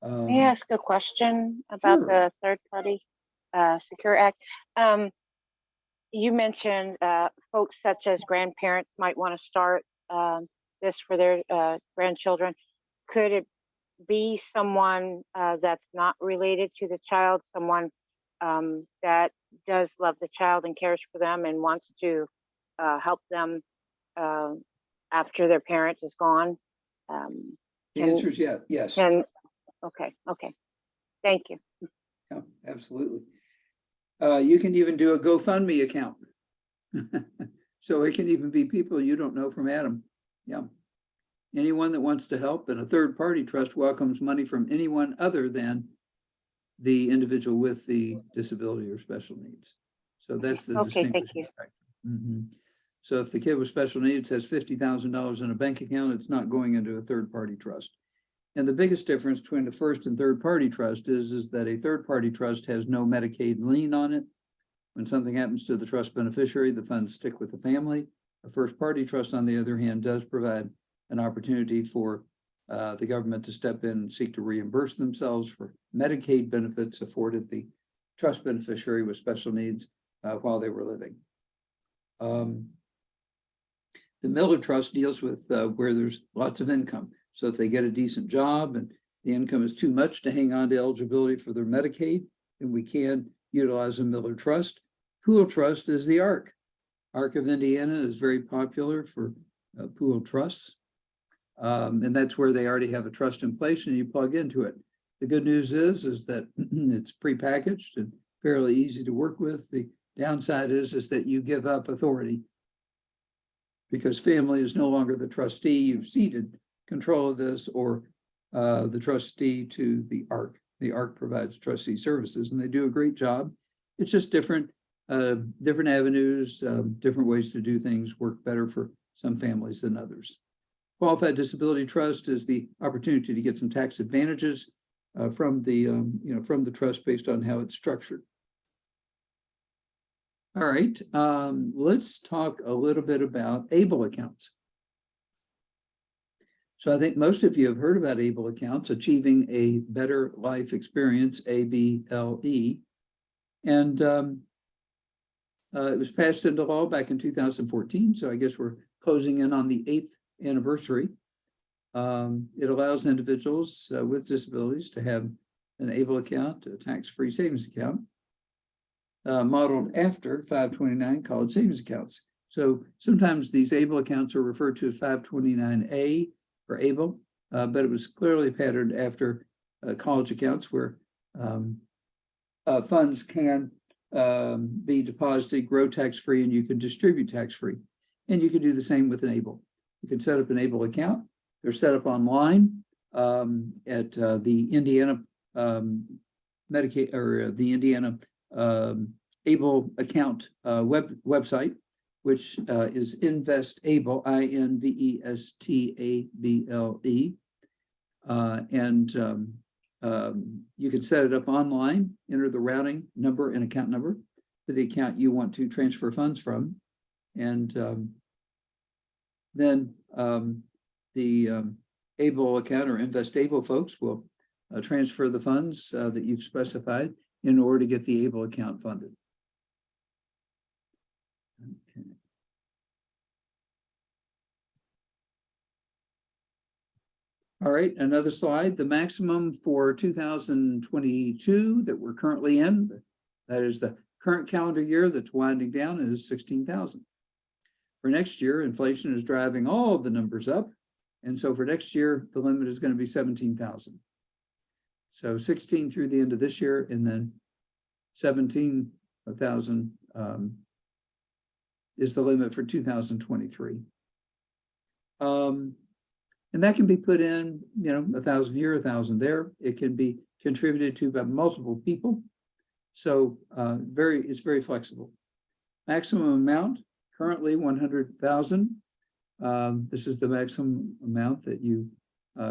May I ask a question about Sure. the third party Secure Act? You mentioned folks such as grandparents might want to start this for their grandchildren. Could it be someone that's not related to the child, someone that does love the child and cares for them and wants to help them after their parent is gone? The answer is yes. Okay. Thank you. Yeah, absolutely. You can even do a GoFundMe account. So it can even be people you don't know from Adam. Yeah. Anyone that wants to help, and a third party trust welcomes money from anyone other than the individual with the disability or special needs. So that's the Okay, thank distinguishing factor. So if the kid with special needs has $50,000 in a bank account, it's not going into a third party trust. And the biggest difference between the first and third party trust is that a third party trust has no Medicaid lien on it. When something happens to the trust beneficiary, the funds stick with the family. A first party trust, on the other hand, does provide an opportunity for the government to step in and seek to reimburse themselves for Medicaid benefits afforded the trust beneficiary with special needs while they were living. The Miller Trust deals with where there's lots of income. So if they get a decent job and the income is too much to hang on to eligibility for their Medicaid, then we can utilize a Miller Trust. Pool Trust is the ARC. ARC of Indiana is very popular for pool trusts. And that's where they already have a trust in place and you plug into it. The good news is that it's prepackaged and fairly easy to work with. The downside is that you give up authority because family is no longer the trustee. You've ceded control of this, or the trustee to the ARC. The ARC provides trustee services and they do a great job. It's just different avenues, different ways to do things work better for some families than others. Qualified Disability Trust is the opportunity to get some tax advantages from the trust based on how it's structured. All right, let's talk a little bit about ABLE accounts. So I think most of you have heard about ABLE accounts, Achieving a Better Life Experience, ABLE. And it was passed into law back in 2014. So I guess we're closing in on the 8th anniversary. It allows individuals with disabilities to have an ABLE account, a tax-free savings account, modeled after 529 college savings accounts. So sometimes these ABLE accounts are referred to as 529A for ABLE, but it was clearly patterned after college accounts where funds can be deposited, grow tax-free, and you can distribute tax-free. And you can do the same with an ABLE. You can set up an ABLE account. They're set up online at the Indiana Medicaid or the Indiana ABLE account website, which is InvestABLE, INVESTABLE. And you can set it up online, enter the routing number and account number for the account you want to transfer funds from. And then the ABLE account or InvestABLE folks will transfer the funds that you've specified in order to get the ABLE account funded. Okay. All right, another slide. The maximum for 2022 that we're currently in, that is the current calendar year that's winding down, is 16,000. For next year, inflation is driving all of the numbers up. And so for next year, the limit is going to be 17,000. So 16 through the end of this year, and then 17,000 is the limit for 2023. And that can be put in, 1,000 here, 1,000 there. It can be contributed to by multiple people. So it's very flexible. Maximum amount, currently 100,000. This is the maximum amount that you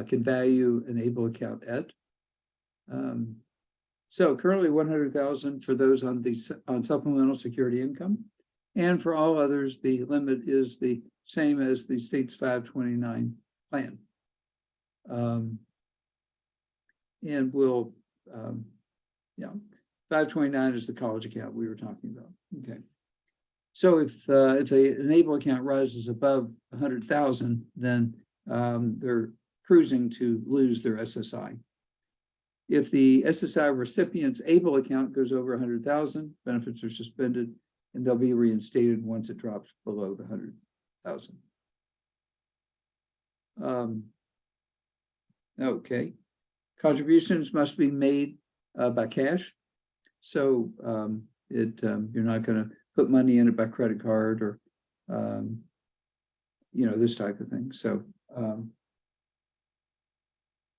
can value an ABLE account at. So currently 100,000 for those on supplemental security income. And for all others, the limit is the same as the state's 529 plan. And we'll, 529 is the college account we were talking about. Okay. So if an ABLE account rises above 100,000, then they're cruising to lose their SSI. If the SSI recipient's ABLE account goes over 100,000, benefits are suspended and they'll be reinstated once it drops below the 100,000. Okay. Contributions must be made by cash. So you're not going to put money in it by credit card or, this type of thing. So,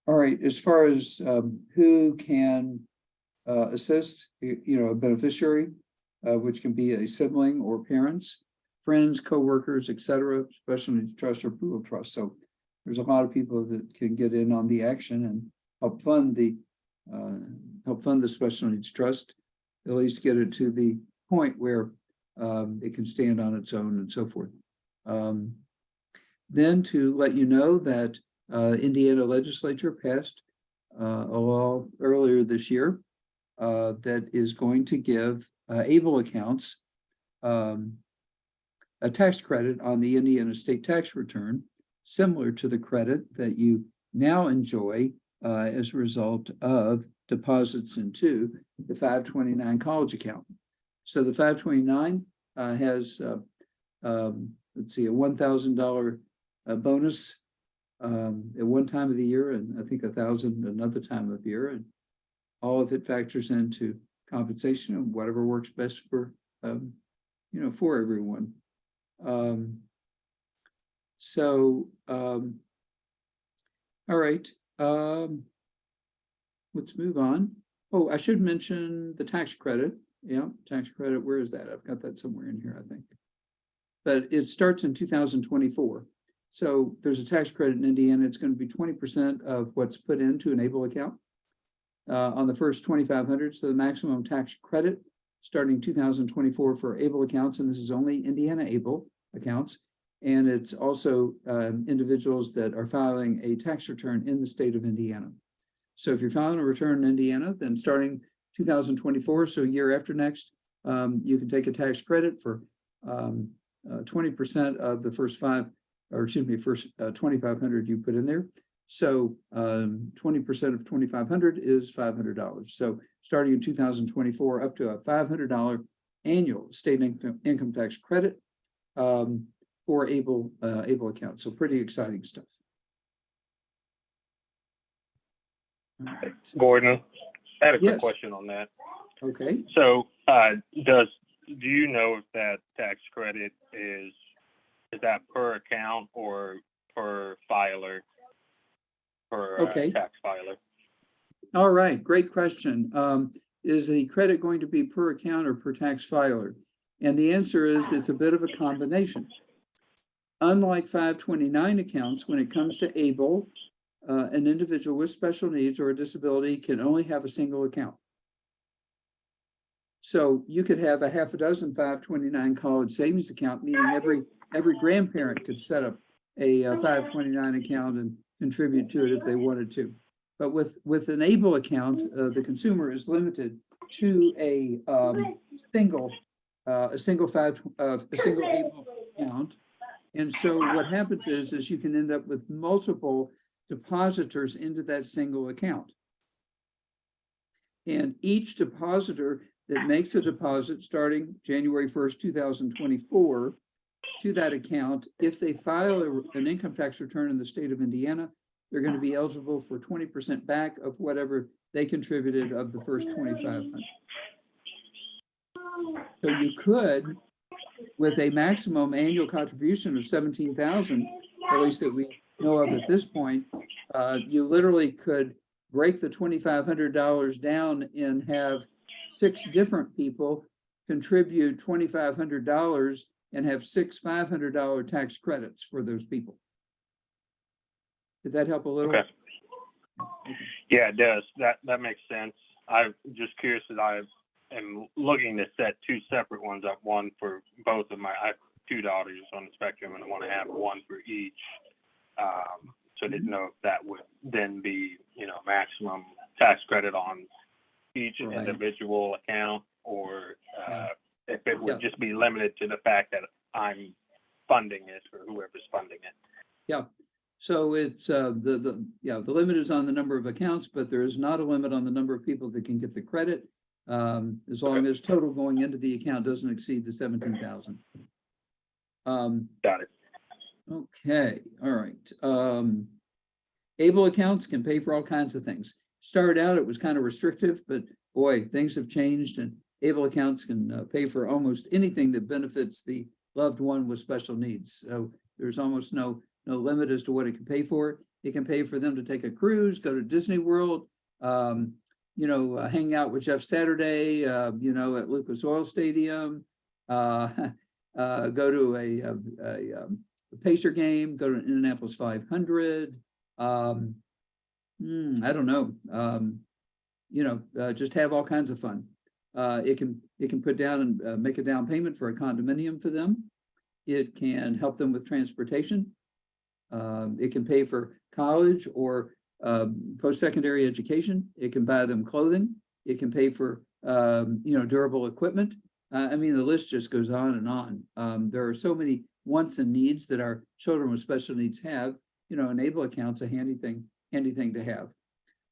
all right, as far as who can assist, a beneficiary, which can be a sibling or parents, friends, co-workers, etc., special needs trust or pool of trust. So there's a lot of people that can get in on the action and help fund the special needs trust, at least get it to the point where it can stand on its own and so forth. Then to let you know that Indiana legislature passed a law earlier this year that is going to give ABLE accounts a tax credit on the Indiana state tax return, similar to the credit that you now enjoy as a result of deposits into the 529 college account. So the 529 has, let's see, a $1,000 bonus at one time of the year, and I think $1,000 another time of year, and all of it factors into compensation and whatever works best for for everyone. All right. Let's move on. Oh, I should mention the tax credit. Yeah, tax credit. Where is that? I've got that somewhere in here, I think. But it starts in 2024. So there's a tax credit in Indiana. It's going to be 20% of what's put into an ABLE account on the first 2,500. So the maximum tax credit starting 2024 for ABLE accounts, and this is only Indiana ABLE accounts. And it's also individuals that are filing a tax return in the state of Indiana. So if you're filing a return in Indiana, then starting 2024, so year after next, you can take a tax credit for 20% of the first 2,500 you put in there. So 20% of 2,500 is $500. So starting in 2024, up to a $500 annual state income tax credit for ABLE accounts. So pretty exciting stuff. All right. Gordon, I had a quick Yes. question on that. Okay. So do you know if that tax credit is that per account or per filer, per Okay. tax filer? All right, great question. Is the credit going to be per account or per tax filer? And the answer is it's a bit of a combination. Unlike 529 accounts, when it comes to ABLE, an individual with special needs or a disability can only have a single account. So you could have a half a dozen 529 college savings account, meaning every grandparent could set up a 529 account and contribute to it if they wanted to. But with an ABLE account, the consumer is limited to a single ABLE account. And so what happens is you can end up with multiple depositors into that single account. And each depositor that makes a deposit starting January 1st, 2024 to that account, if they file an income tax return in the state of Indiana, they're going to be eligible for 20% back of whatever they contributed of the first 2,500. So you could, with a maximum annual contribution of 17,000, at least that we know of at this point, you literally could break the $2,500 down and have 6 different people contribute $2,500 and have 6 $500 tax credits for those people. Did that help a little? Okay. Yeah, it does. That makes sense. I'm just curious that I am looking to set two separate ones up, one for both of I have two daughters on the spectrum and I want to have one for each. So I didn't know if that would then be, maximum tax credit on each Right. individual account, or Yeah. if it would Yeah. just be limited to the fact that I'm funding it or whoever's funding it. Yeah. So it's the limit is on the number of accounts, but there is not a limit on the number of people that can get the credit. As long as total going into the account doesn't exceed the 17,000. Got it. Okay, all right. Able accounts can pay for all kinds of things. Started out, it was kind of restrictive, but boy, things have changed, and able accounts can pay for almost anything that benefits the loved one with special needs. So there's almost no limit as to what it can pay for. It can pay for them to take a cruise, go to Disney World, hang out with Jeff Saturday, at Lucas Oil Stadium, go to a Pacer game, go to an Indianapolis 500. I don't know. Just have all kinds of fun. It can put down and make a down payment for a condominium for them. It can help them with transportation. It can pay for college or post-secondary education. It can buy them clothing. It can pay for durable equipment. The list just goes on and on. There are so many wants and needs that our children with special needs have. An able account's a handy thing to have.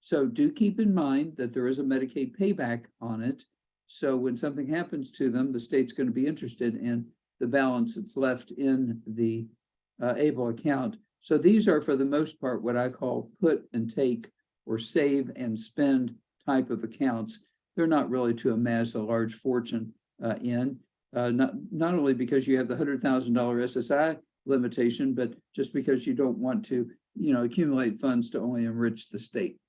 So do keep in mind that there is a Medicaid payback on it. So when something happens to them, the state's going to be interested in the balance that's left in the able account. So these are, for the most part, what I call put and take or save and spend type of accounts. They're not really to amass a large fortune not only because you have the $100,000 SSI limitation, but just because you don't want to, accumulate funds to only enrich the state.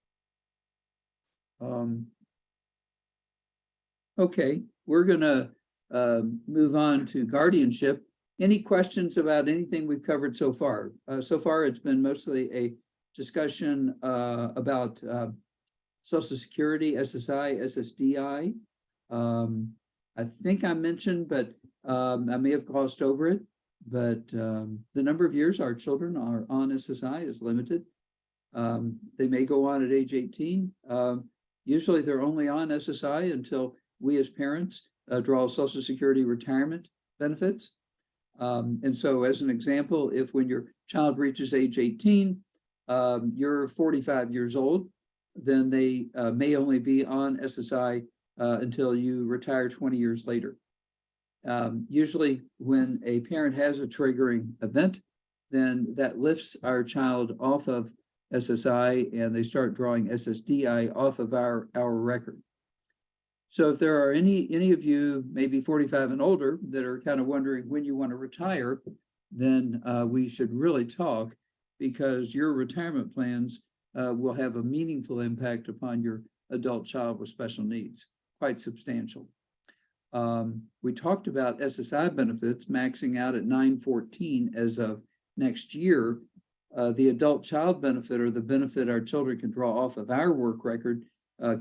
Okay, we're gonna move on to guardianship. Any questions about anything we've covered so far? So far, it's been mostly a discussion about Social Security, SSI, SSDI. I think I mentioned, but I may have glossed over it, but the number of years our children are on SSI is limited. They may go on at age 18. Usually they're only on SSI until we as parents draw Social Security retirement benefits. And so as an example, if when your child reaches age 18, you're 45 years old, then they may only be on SSI until you retire 20 years later. Usually when a parent has a triggering event, then that lifts our child off of SSI and they start drawing SSDI off of our record. So if there are any of you, maybe 45 and older, that are kind of wondering when you want to retire, then we should really talk, because your retirement plans will have a meaningful impact upon your adult child with special needs, quite substantial. We talked about SSI benefits maxing out at $914 as of next year. The adult child benefit, or the benefit our children can draw off of our work record,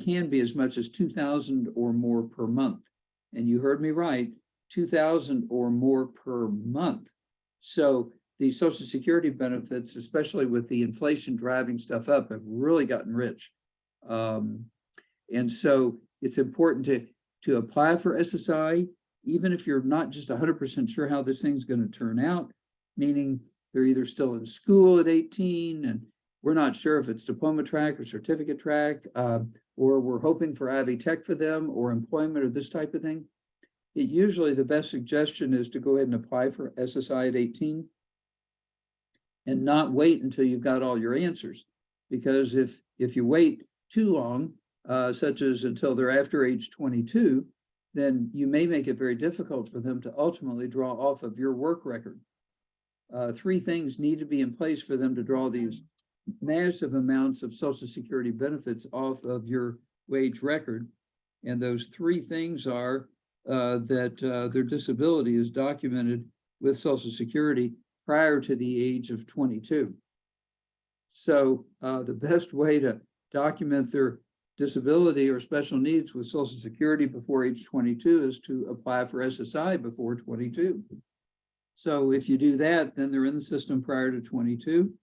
can be as much as $2,000 or more per month. And you heard me right, $2,000 or more per month. So the Social Security benefits, especially with the inflation driving stuff up, have really gotten rich. And so it's important to apply for SSI, even if you're not just 100% sure how this thing's going to turn out, meaning they're either still in school at 18 and we're not sure if it's diploma track or certificate track, or we're hoping for Ivy Tech for them or employment or this type of thing. Usually the best suggestion is to go ahead and apply for SSI at 18 and not wait until you've got all your answers. Because if you wait too long, such as until they're after age 22, then you may make it very difficult for them to ultimately draw off of your work record. Three things need to be in place for them to draw these massive amounts of Social Security benefits off of your wage record. And those three things are that their disability is documented with Social Security prior to the age of 22. So the best way to document their disability or special needs with Social Security before age 22 is to apply for SSI before 22. So if you do that, then they're in the system prior to 22.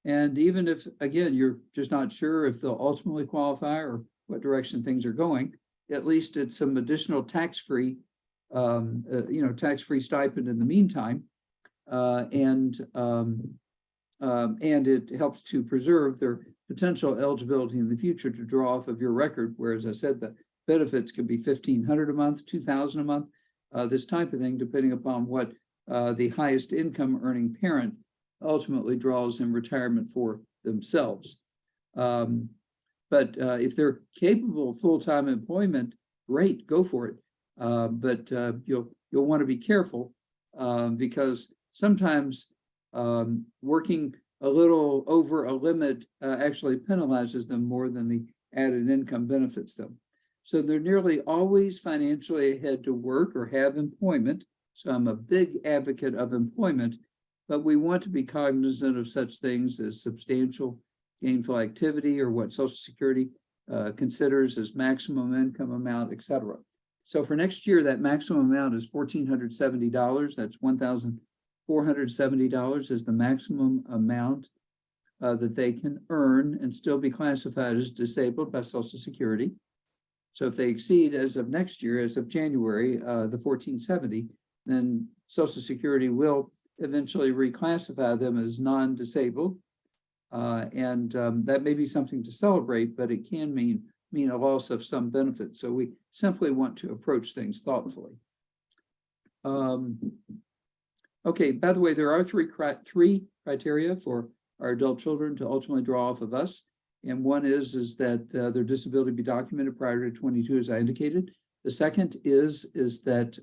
And even if, again, you're just not sure if they'll ultimately qualify or what direction things are going, at least it's some additional tax-free, tax-free stipend in the meantime. And it helps to preserve their potential eligibility in the future to draw off of your record. Whereas I said, the benefits can be $1,500 a month, $2,000 a month, this type of thing, depending upon what the highest income earning parent ultimately draws in retirement for themselves. But if they're capable of full-time employment, great, go for it. But you'll want to be careful because sometimes working a little over a limit actually penalizes them more than the added income benefits them. So they're nearly always financially ahead to work or have employment. So I'm a big advocate of employment, but we want to be cognizant of such things as substantial gainful activity or what Social Security considers as maximum income amount, et cetera. So for next year, that maximum amount is $1,470. That's $1,470 is the maximum amount that they can earn and still be classified as disabled by Social Security. So if they exceed as of next year, as of January, the 1,470, then Social Security will eventually reclassify them as non-disabled. That may be something to celebrate, but it can mean a loss of some benefit. So we simply want to approach things thoughtfully. Okay, by the way, there are three criteria for our adult children to ultimately draw off of us. And one is that their disability be documented prior to 22, as I indicated. The second is that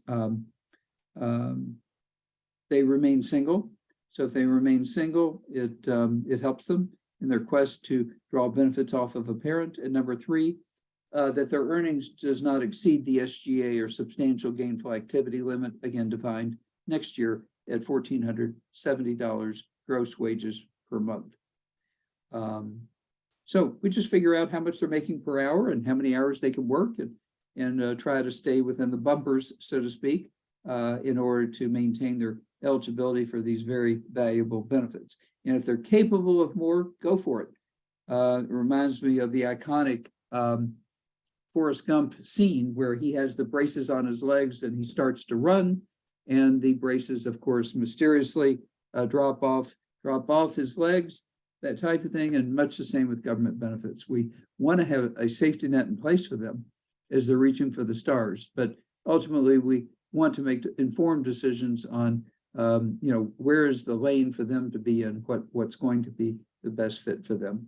they remain single. So if they remain single, it helps them in their quest to draw benefits off of a parent. And number three, that their earnings does not exceed the SGA or substantial gainful activity limit, again defined next year at $1,470 gross wages per month. So we just figure out how much they're making per hour and how many hours they can work and try to stay within the bumpers, so to speak, in order to maintain their eligibility for these very valuable benefits. And if they're capable of more, go for it. It reminds me of the iconic Forrest Gump scene where he has the braces on his legs and he starts to run, and the braces, of course, mysteriously drop off his legs, that type of thing, and much the same with government benefits. We want to have a safety net in place for them as they're reaching for the stars, but ultimately we want to make informed decisions on where is the lane for them to be and what's going to be the best fit for them.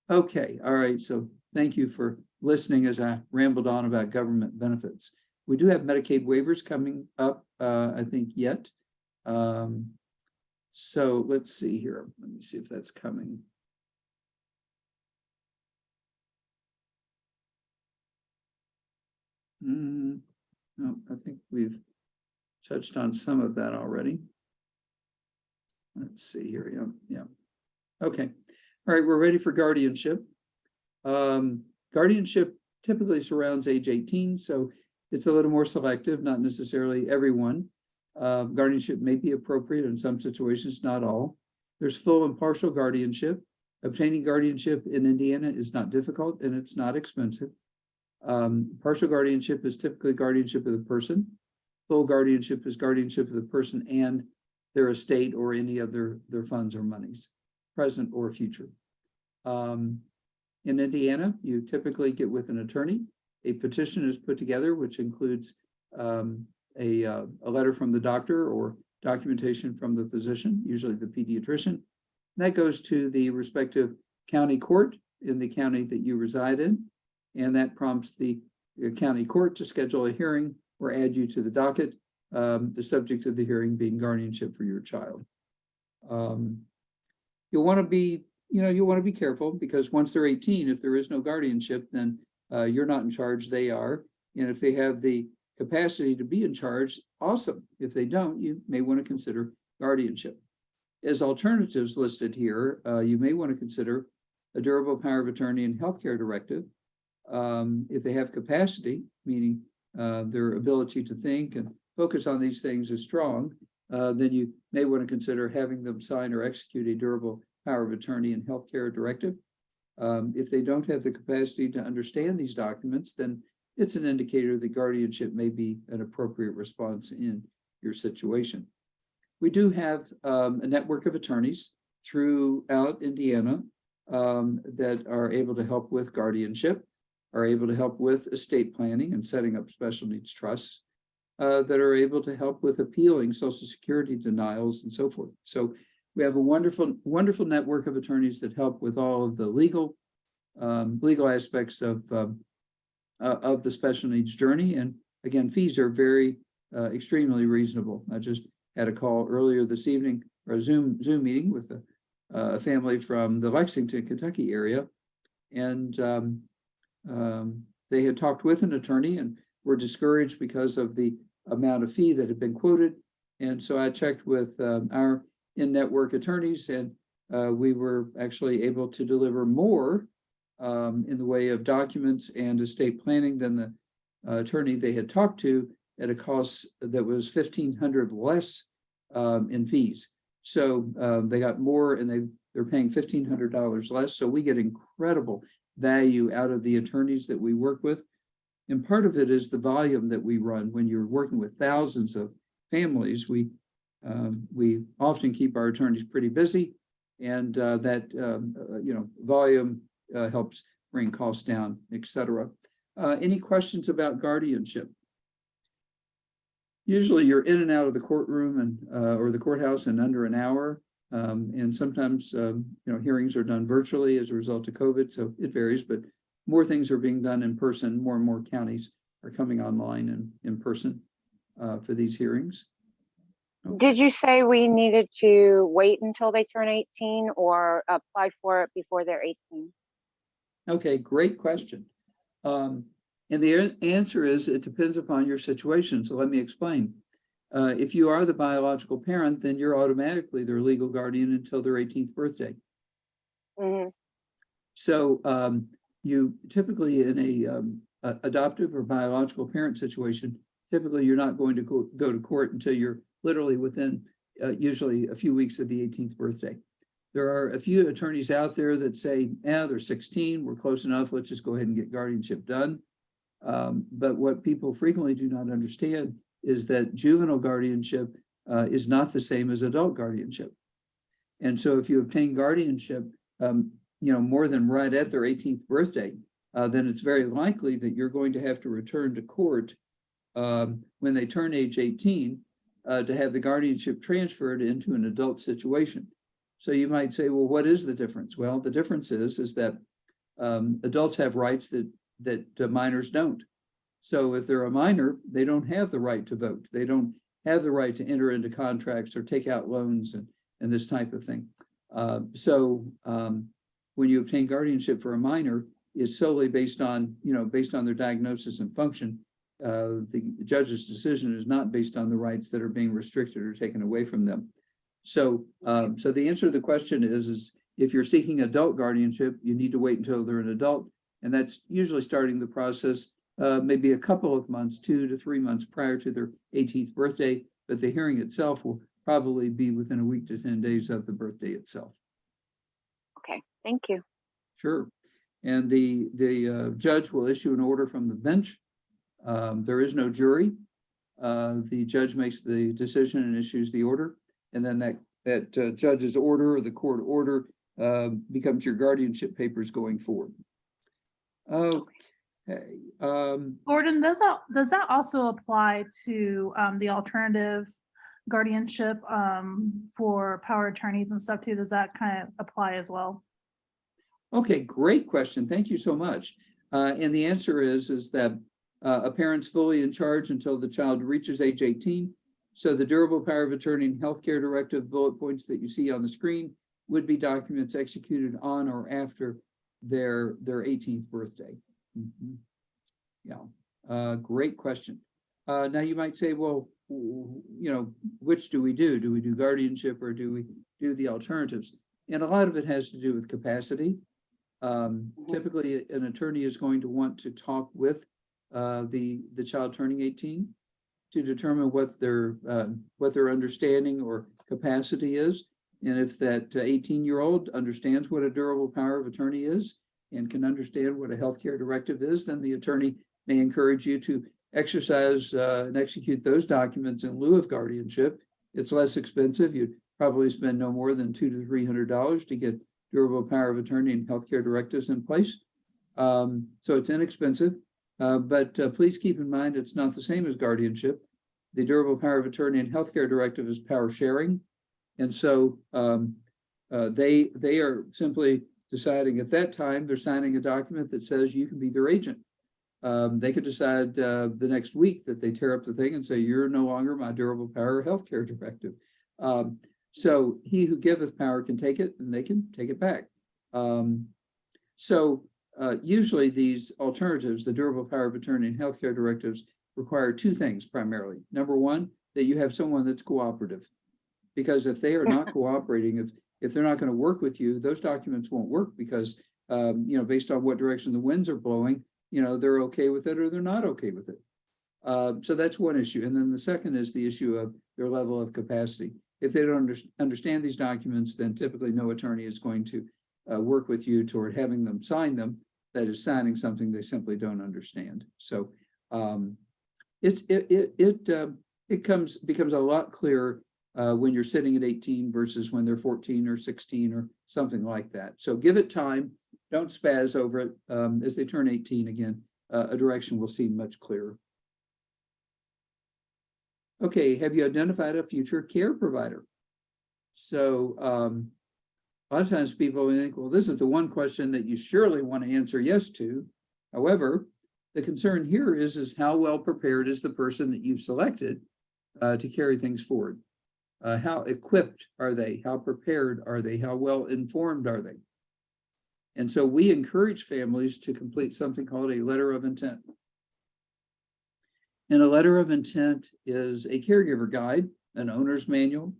Okay, all right, so thank you for listening as I rambled on about government benefits. We do have Medicaid waivers coming up, I think yet. So let's see here. Let me see if that's coming. No, I think we've touched on some of that already. Let's see here. Yeah. Okay. All right, we're ready for guardianship. Guardianship typically surrounds age 18, so it's a little more selective, not necessarily everyone. Guardianship may be appropriate in some situations, not all. There's full and partial guardianship. Obtaining guardianship in Indiana is not difficult and it's not expensive. Partial guardianship is typically guardianship of the person. Full guardianship is guardianship of the person and their estate or any of their funds or monies, present or future. In Indiana, you typically get with an attorney. A petition is put together, which includes a letter from the doctor or documentation from the physician, usually the pediatrician. That goes to the respective county court in the county that you reside in, and that prompts the county court to schedule a hearing or add you to the docket, the subject of the hearing being guardianship for your child. You'll want to be, careful because once they're 18, if there is no guardianship, then you're not in charge, they are. And if they have the capacity to be in charge, awesome. If they don't, you may want to consider guardianship. As alternatives listed here, you may want to consider a durable power of attorney and healthcare directive. If they have capacity, meaning their ability to think and focus on these things is strong, then you may want to consider having them sign or execute a durable power of attorney and healthcare directive. If they don't have the capacity to understand these documents, then it's an indicator that guardianship may be an appropriate response in your situation. We do have a network of attorneys throughout Indiana that are able to help with guardianship, are able to help with estate planning and setting up special needs trusts, that are able to help with appealing Social Security denials and so forth. So we have a wonderful network of attorneys that help with all of the legal aspects of the special needs journey. And again, fees are very extremely reasonable. I just had a call earlier this evening, or a Zoom meeting with a family from the Lexington, Kentucky area, and they had talked with an attorney and were discouraged because of the amount of fee that had been quoted. And so I checked with our in-network attorneys, and we were actually able to deliver more in the way of documents and estate planning than the attorney they had talked to, at a cost that was $1,500 less in fees. So they got more, and they're paying $1,500 less. So we get incredible value out of the attorneys that we work with. And part of it is the volume that we run. When you're working with thousands of families, we often keep our attorneys pretty busy, and that volume helps bring costs down, etc. Any questions about guardianship? Usually you're in and out of the courtroom and or the courthouse in under an hour. And sometimes hearings are done virtually as a result of COVID, so it varies, but more things are being done in person. More and more counties are coming online and in person for these hearings. Okay. Did you say we needed to wait until they turn 18 or apply for it before they're 18? Okay, great question. And the answer is it depends upon your situation. So let me explain. If you are the biological parent, then you're automatically their legal guardian until their 18th birthday. Mm-hmm. So you typically in a adoptive or biological parent situation, typically you're not going to go to court until you're literally within usually a few weeks of the 18th birthday. There are a few attorneys out there that say, they're 16, we're close enough, let's just go ahead and get guardianship done. But what people frequently do not understand is that juvenile guardianship is not the same as adult guardianship. And so if you obtain guardianship, more than right at their 18th birthday, then it's very likely that you're going to have to return to court when they turn age 18 to have the guardianship transferred into an adult situation. So you might say, well, what is the difference? Well, the difference is that adults have rights that minors don't. So if they're a minor, they don't have the right to vote. They don't have the right to enter into contracts or take out loans and this type of thing. When you obtain guardianship for a minor, is solely based on their diagnosis and function. The judge's decision is not based on the rights that are being restricted or taken away from them. So the answer to the question is if you're seeking adult guardianship, you need to wait until they're an adult. And that's usually starting the process maybe a couple of months, 2 to 3 months prior to their 18th birthday. But the hearing itself will probably be within a week to 10 days of the birthday itself. Okay, thank you. Sure. And the judge will issue an order from the bench. There is no jury. The judge makes the decision and issues the order. And then that judge's order or the court order becomes your guardianship papers going forward. Okay. Gordon, does that also apply to the alternative guardianship for power attorneys and stuff too? Does that kind of apply as well? Okay, great question. Thank you so much. And the answer is that a parent's fully in charge until the child reaches age 18. So the durable power of attorney and healthcare directive bullet points that you see on the screen would be documents executed on or after their 18th birthday. Mm-hmm. Yeah, great question. Now you might say, well, which do we do? Do we do guardianship or do we do the alternatives? And a lot of it has to do with capacity. Typically, an attorney is going to want to talk with the child turning 18 to determine what their understanding or capacity is. And if that 18-year-old understands what a durable power of attorney is and can understand what a healthcare directive is, then the attorney may encourage you to exercise and execute those documents in lieu of guardianship. It's less expensive. You'd probably spend no more than $200 to $300 to get durable power of attorney and healthcare directives in place. So it's inexpensive, but please keep in mind it's not the same as guardianship. The durable power of attorney and healthcare directive is power sharing. And so they are simply deciding at that time, they're signing a document that says you can be their agent. They could decide the next week that they tear up the thing and say, you're no longer my durable power or healthcare directive. So he who giveth power can take it and they can take it back. Usually these alternatives, the durable power of attorney and healthcare directives, require two things primarily. Number one, that you have someone that's cooperative. Because if they are not cooperating, if they're not going to work with you, those documents won't work because, based on what direction the winds are blowing, they're okay with it or they're not okay with it. So that's one issue. And then the second is the issue of their level of capacity. If they don't understand these documents, then typically no attorney is going to work with you toward having them sign them. That is signing something they simply don't understand. So it becomes a lot clearer when you're sitting at 18 versus when they're 14 or 16 or something like that. So give it time. Don't spaz over it. As they turn 18 again, a direction will seem much clearer. Okay, have you identified a future care provider? So a lot of times people think, well, this is the one question that you surely want to answer yes to. However, the concern here is how well prepared is the person that you've selected to carry things forward? How equipped are they? How prepared are they? How well informed are they? And so we encourage families to complete something called a letter of intent. And a letter of intent is a caregiver guide, an owner's manual.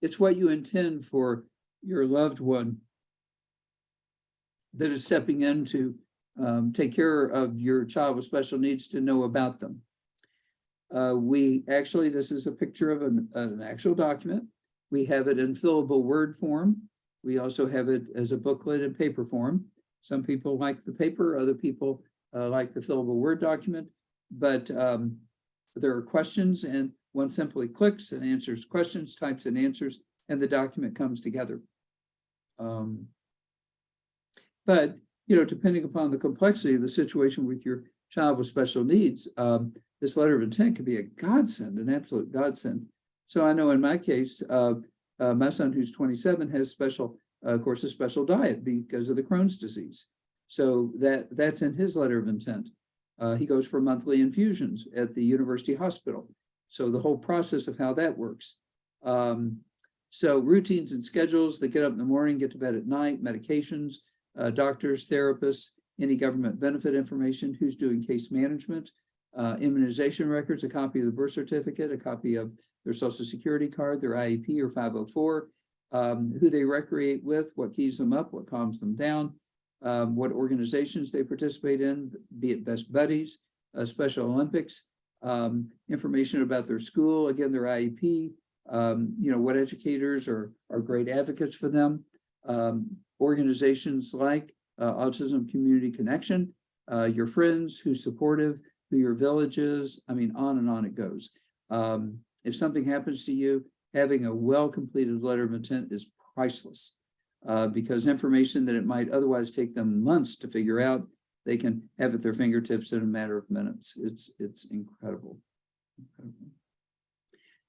It's what you intend for your loved one that is stepping in to take care of your child with special needs to know about them. This is a picture of an actual document. We have it in fillable Word form. We also have it as a booklet in paper form. Some people like the paper, other people like the fillable Word document, but there are questions and one simply clicks and answers questions, types and answers, and the document comes together. But, depending upon the complexity of the situation with your child with special needs, this letter of intent can be a godsend, an absolute godsend. So I know in my case, my son who's 27 has a special diet because of the Crohn's disease. So that's in his letter of intent. He goes for monthly infusions at the university hospital. So the whole process of how that works. So routines and schedules, they get up in the morning, get to bed at night, medications, doctors, therapists, any government benefit information, who's doing case management, immunization records, a copy of the birth certificate, a copy of their social security card, their IEP or 504, who they recreate with, what keys them up, what calms them down, what organizations they participate in, be it Best Buddies, Special Olympics, information about their school, again, their IEP, what educators are great advocates for them, organizations like Autism Community Connection, your friends, who's supportive, who your village is. I mean, on and on it goes. If something happens to you, having a well-completed letter of intent is priceless because information that it might otherwise take them months to figure out, they can have at their fingertips in a matter of minutes. It's incredible.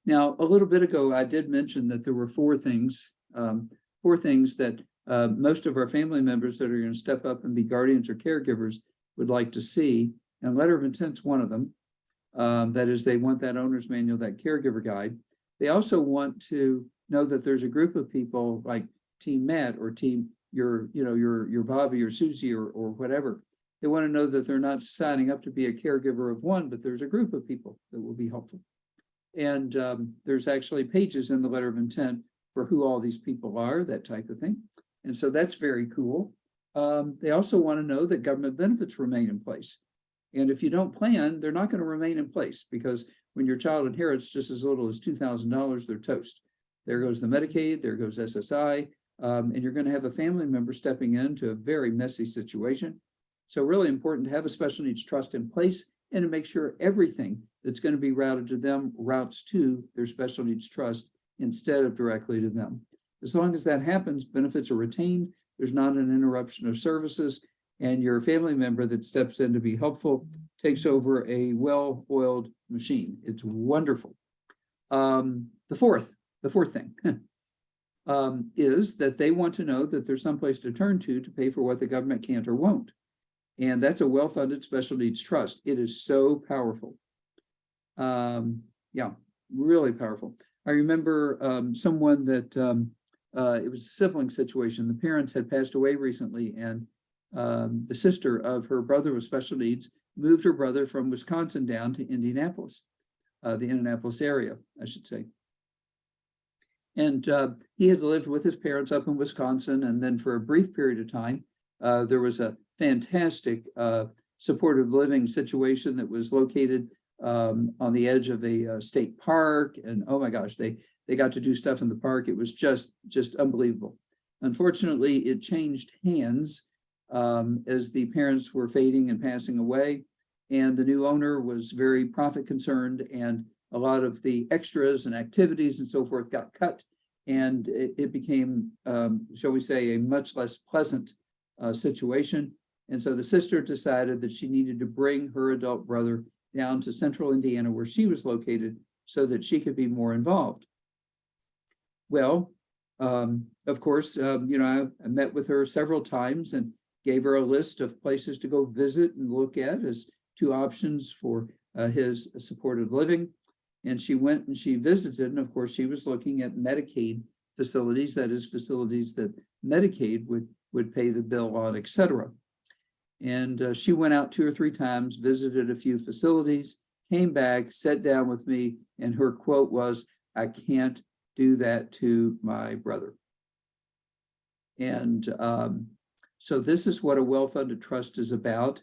Now, a little bit ago, I did mention that there were four things that most of our family members that are going to step up and be guardians or caregivers would like to see. And letter of intent is one of them. That is, they want that owner's manual, that caregiver guide. They also want to know that there's a group of people like Team Matt or Team your Bobby or Susie or whatever They want to know that they're not signing up to be a caregiver of one, but there's a group of people that will be helpful. And there's actually pages in the letter of intent for who all these people are, that type of thing. And so that's very cool. They also want to know that government benefits remain in place. And if you don't plan, they're not going to remain in place, because when your child inherits just as little as $2,000, they're toast. There goes the Medicaid, there goes SSI, and you're going to have a family member stepping into a very messy situation. So really important to have a special needs trust in place and to make sure everything that's going to be routed to them routes to their special needs trust instead of directly to them. As long as that happens, benefits are retained, there's not an interruption of services, and your family member that steps in to be helpful takes over a well-oiled machine. It's wonderful. The fourth thing is that they want to know that there's someplace to turn to pay for what the government can't or won't. And that's a well-funded special needs trust. It is so powerful. Yeah, really powerful. I remember someone that it was a sibling situation. The parents had passed away recently, and the sister of her brother with special needs moved her brother from Wisconsin down to Indianapolis, the Indianapolis area, I should say. And he had lived with his parents up in Wisconsin, and then for a brief period of time, there was a fantastic supportive living situation that was located on the edge of a state park. And oh my gosh, they got to do stuff in the park. It was just unbelievable. Unfortunately, it changed hands as the parents were fading and passing away. And the new owner was very profit concerned, and a lot of the extras and activities and so forth got cut. And it became, shall we say, a much less pleasant situation. And so the sister decided that she needed to bring her adult brother down to central Indiana, where she was located, so that she could be more involved. Well, of course, I met with her several times and gave her a list of places to go visit and look at as two options for his supported living. And she went and she visited, and of course, she was looking at Medicaid facilities, that is, facilities that Medicaid would pay the bill on, et cetera. And she went out 2 or 3 times, visited a few facilities, came back, sat down with me, and her quote was, "I can't do that to my brother." And so this is what a well-funded trust is about,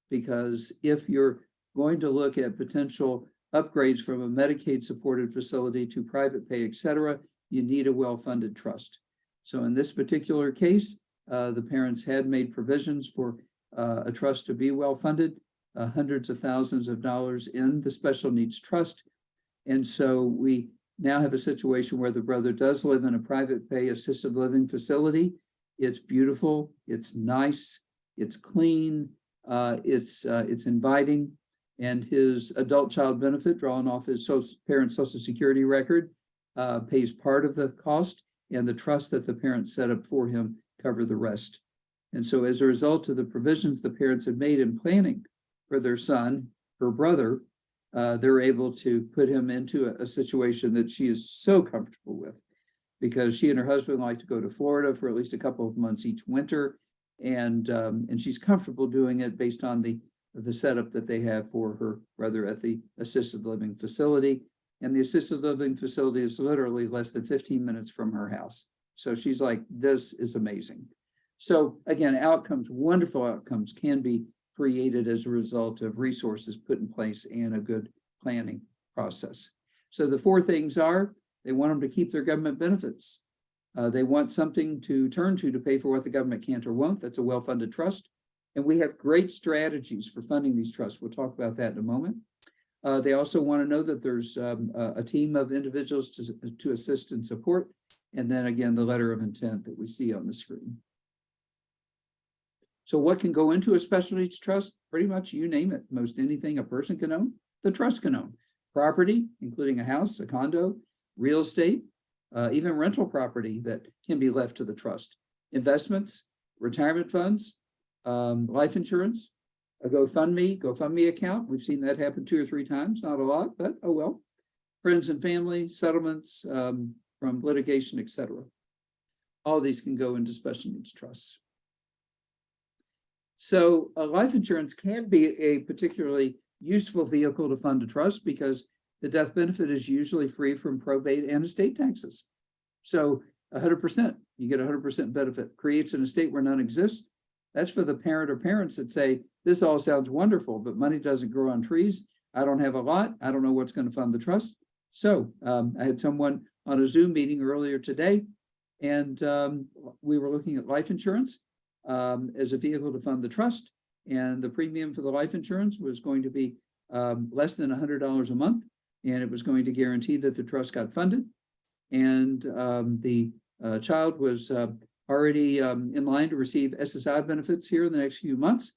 because if you're going to look at potential upgrades from a Medicaid supported facility to private pay, et cetera, you need a well-funded trust. So in this particular case, the parents had made provisions for a trust to be well-funded, hundreds of thousands of dollars in the special needs trust. And so we now have a situation where the brother does live in a private pay assisted living facility. It's beautiful, it's nice, it's clean, it's inviting, and his adult child benefit drawn off his parent's Social Security record pays part of the cost, and the trust that the parents set up for him cover the rest. And so as a result of the provisions the parents have made in planning for their son, her brother, they're able to put him into a situation that she is so comfortable with, because she and her husband like to go to Florida for at least a couple of months each winter. And she's comfortable doing it based on the setup that they have for her brother at the assisted living facility. And the assisted living facility is literally less than 15 minutes from her house. So she's like, this is amazing. So again, outcomes, wonderful outcomes can be created as a result of resources put in place and a good planning process. So the 4 things are, they want them to keep their government benefits. They want something to turn to pay for what the government can't or won't. That's a well-funded trust. And we have great strategies for funding these trusts. We'll talk about that in a moment. They also want to know that there's a team of individuals to assist and support. And then again, the letter of intent that we see on the screen. So what can go into a special needs trust? Pretty much you name it. Most anything a person can own, the trust can own. Property, including a house, a condo, real estate, even rental property that can be left to the trust. Investments, retirement funds, life insurance, a GoFundMe account. We've seen that happen 2 or 3 times, not a lot, but oh well. Friends and family, settlements from litigation, et cetera. All these can go into special needs trusts. So life insurance can be a particularly useful vehicle to fund a trust because the death benefit is usually free from probate and estate taxes. So 100%, you get 100% benefit, creates an estate where none exists. That's for the parent or parents that say, this all sounds wonderful, but money doesn't grow on trees. I don't have a lot. I don't know what's going to fund the trust. So I had someone on a Zoom meeting earlier today, and we were looking at life insurance as a vehicle to fund the trust. And the premium for the life insurance was going to be less than $100 a month. And it was going to guarantee that the trust got funded. And the child was already in line to receive SSI benefits here in the next few months.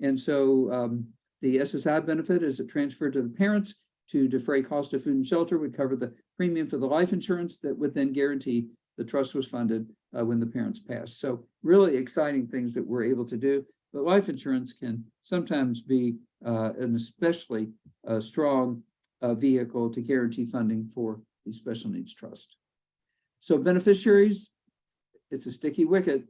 And so the SSI benefit, as it transferred to the parents to defray cost of food and shelter, would cover the premium for the life insurance that would then guarantee the trust was funded when the parents passed. So really exciting things that we're able to do. But life insurance can sometimes be an especially strong vehicle to guarantee funding for the special needs trust. So beneficiaries, it's a sticky wicket.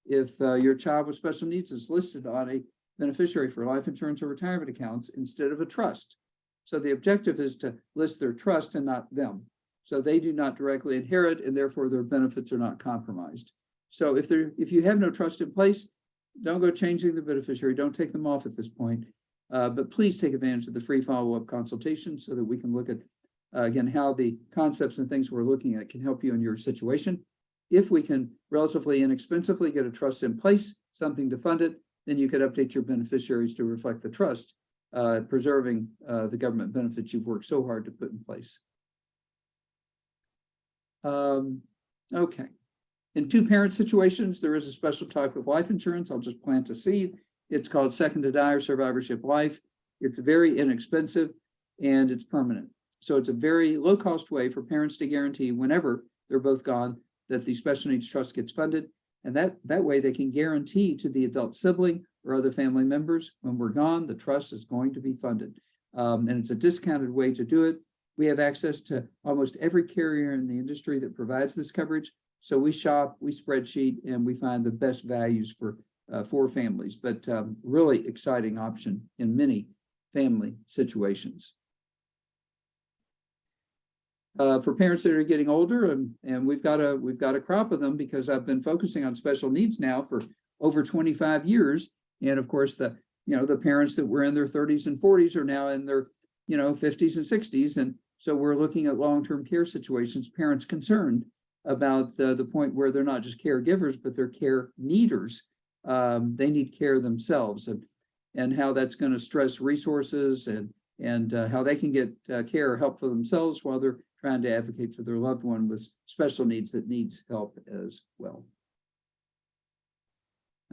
If your child with special needs is listed on a beneficiary for life insurance or retirement accounts instead of a trust. So the objective is to list their trust and not them. So they do not directly inherit and therefore their benefits are not compromised. So if you have no trust in place, don't go changing the beneficiary, don't take them off at this point. But please take advantage of the free follow-up consultation so that we can look at, again, how the concepts and things we're looking at can help you in your situation. If we can relatively inexpensively get a trust in place, something to fund it, then you could update your beneficiaries to reflect the trust, preserving the government benefits you've worked so hard to put in place. Okay. In two-parent situations, there is a special type of life insurance. I'll just plant a seed. It's called second to die or survivorship life. It's very inexpensive and it's permanent. So it's a very low-cost way for parents to guarantee whenever they're both gone that the special needs trust gets funded. And that way they can guarantee to the adult sibling or other family members, when we're gone, the trust is going to be funded. And it's a discounted way to do it. We have access to almost every carrier in the industry that provides this coverage. So we shop, we spreadsheet, and we find the best values for families, but really exciting option in many family situations. For parents that are getting older, and we've got a crop of them because I've been focusing on special needs now for over 25 years. And of course, the parents that were in their 30s and 40s are now in their 50s and 60s. And so we're looking at long-term care situations, parents concerned about the point where they're not just caregivers, but they're care needers. They need care themselves, and how that's going to stress resources and how they can get care or help for themselves while they're trying to advocate for their loved one with special needs that needs help as well.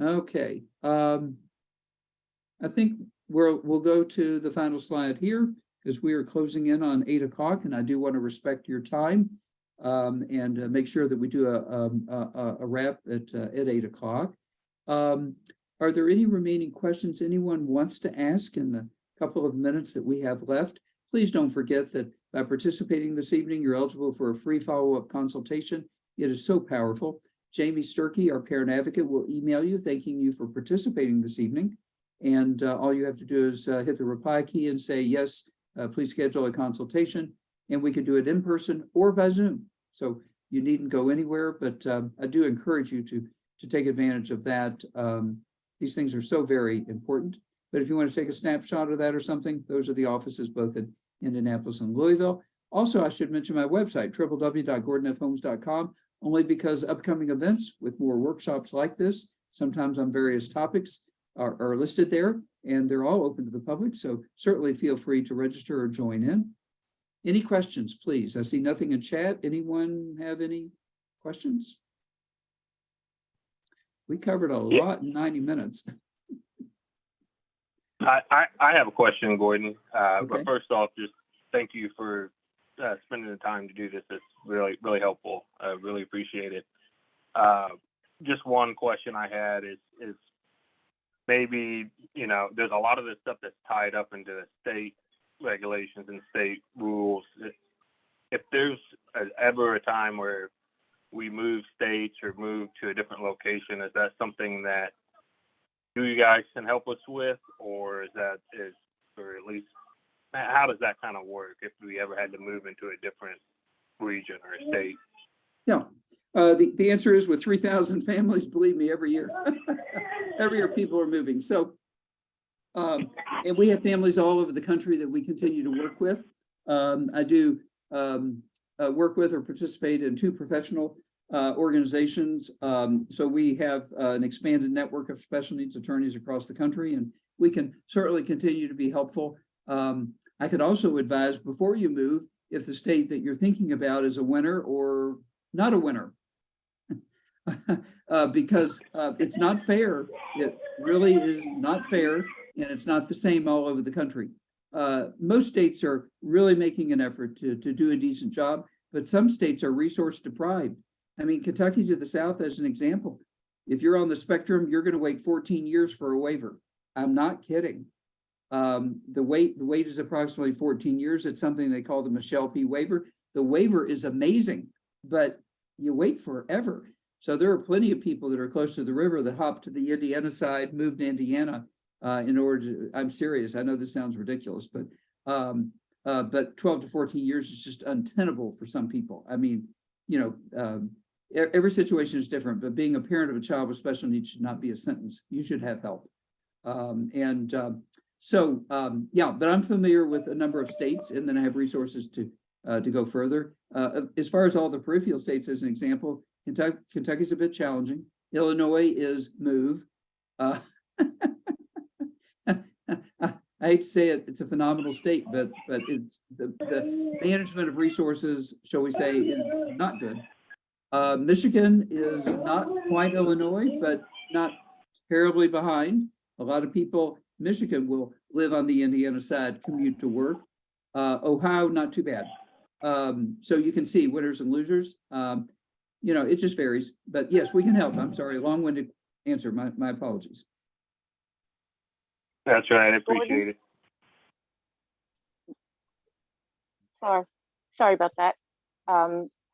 Okay, I think we'll go to the final slide here because we are closing in on 8 o'clock, and I do want to respect your time and make sure that we do a wrap at 8 o'clock. Are there any remaining questions anyone wants to ask in the couple of minutes that we have left? Please don't forget that by participating this evening, you're eligible for a free follow-up consultation. It is so powerful. Jamie Sturkey, our parent advocate, will email you thanking you for participating this evening. And all you have to do is hit the reply key and say, yes, please schedule a consultation. And we can do it in person or by Zoom. So you needn't go anywhere, but I do encourage you to take advantage of that. These things are so very important. But if you want to take a snapshot of that or something, those are the offices both in Indianapolis and Louisville. Also, I should mention my website, www.gordonfhomes.com, only because upcoming events with more workshops like this, sometimes on various topics, are listed there, and they're all open to the public. So certainly feel free to register or join in. Any questions, please? I see nothing in chat. Anyone have any questions? We covered a lot in 90 minutes. I have a question, Gordon. Okay. But first off, just thank you for spending the time to do this. It's really, really helpful. I really appreciate it. Just one question I had is maybe, there's a lot of this stuff that's tied up into the state regulations and state rules. If there's ever a time where we move states or move to a different location, is that something that you guys can help us with, or or at least, how does that kind of work if we ever had to move into a different region or state? Yeah, the answer is with 3,000 families, believe me, every year. Every year people are moving. So, and we have families all over the country that we continue to work with. I do work with or participate in 2 professional organizations. So we have an expanded network of special needs attorneys across the country, and we can certainly continue to be helpful. I could also advise before you move, if the state that you're thinking about is a winner or not a winner, because it's not fair. It really is not fair, and it's not the same all over the country. Most states are really making an effort to do a decent job, but some states are resource deprived. I mean, Kentucky to the south, as an example, if you're on the spectrum, you're going to wait 14 years for a waiver. I'm not kidding. The wait is approximately 14 years. It's something they call the Michelle P. waiver. The waiver is amazing, but you wait forever. So there are plenty of people that are close to the river that hop to the Indiana side, move to Indiana in order to, I'm serious. I know this sounds ridiculous, but 12 to 14 years is just untenable for some people. I mean, you know, every situation is different, but being a parent of a child with special needs should not be a sentence. You should have help. Yeah, but I'm familiar with a number of states, and then I have resources to go further. As far as all the peripheral states, as an example, Kentucky's a bit challenging. Illinois is move. I hate to say it, it's a phenomenal state, but it's the management of resources, shall we say, is not good. Michigan is not quite Illinois, but not terribly behind. A lot of people, Michigan will live on the Indiana side, commute to work. Ohio, not too bad. So you can see winners and losers. You know, it just varies, but yes, we can help. I'm sorry, long-winded answer, my apologies. That's right, I appreciate it. Sorry about that.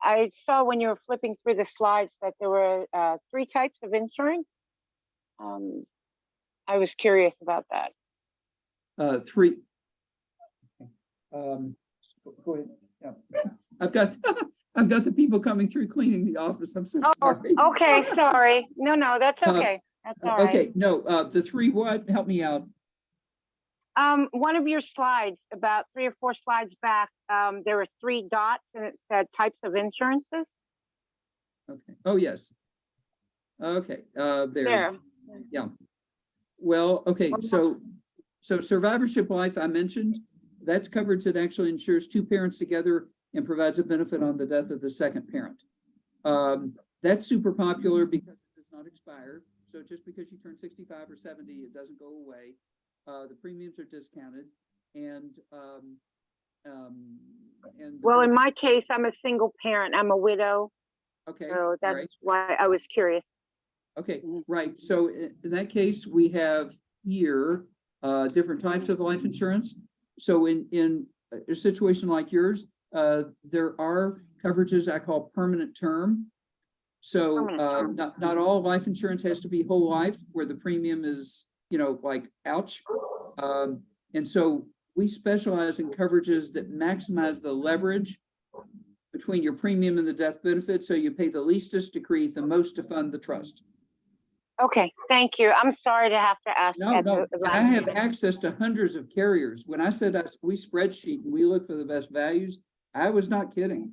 I saw when you were flipping through the slides that there were 3 types of insurance. I was curious about that. 3. Go ahead. Yeah. I've got the people coming through cleaning the office. I'm so sorry. Okay, sorry. No, that's okay. That's all right. Okay, no, the 3 what? Help me out. One of your slides, about 3 or 4 slides back, there were 3 dots and it said types of insurances. Okay. Oh, yes. Okay. There. Yeah. Well, okay. So survivorship life, I mentioned, that's coverage that actually insures 2 parents together and provides a benefit on the death of the second parent. That's super popular because it does not expire. So just because you turn 65 or 70, it doesn't go away. The premiums are discounted, and well, in my case, I'm a single parent. I'm a widow. Okay, so that's right. why I was curious. Okay, right. So in that case, we have here different types of life insurance. So in a situation like yours, there are coverages I call permanent term. So not all life insurance has to be whole life, where the premium is, you know, like, ouch. And so we specialize in coverages that maximize the leverage between your premium and the death benefit. So you pay the leastest to create the most to fund the trust. Okay, thank you. I'm sorry to have to ask. No, I have access to hundreds of carriers. When I said we spreadsheet and we look for the best values, I was not kidding.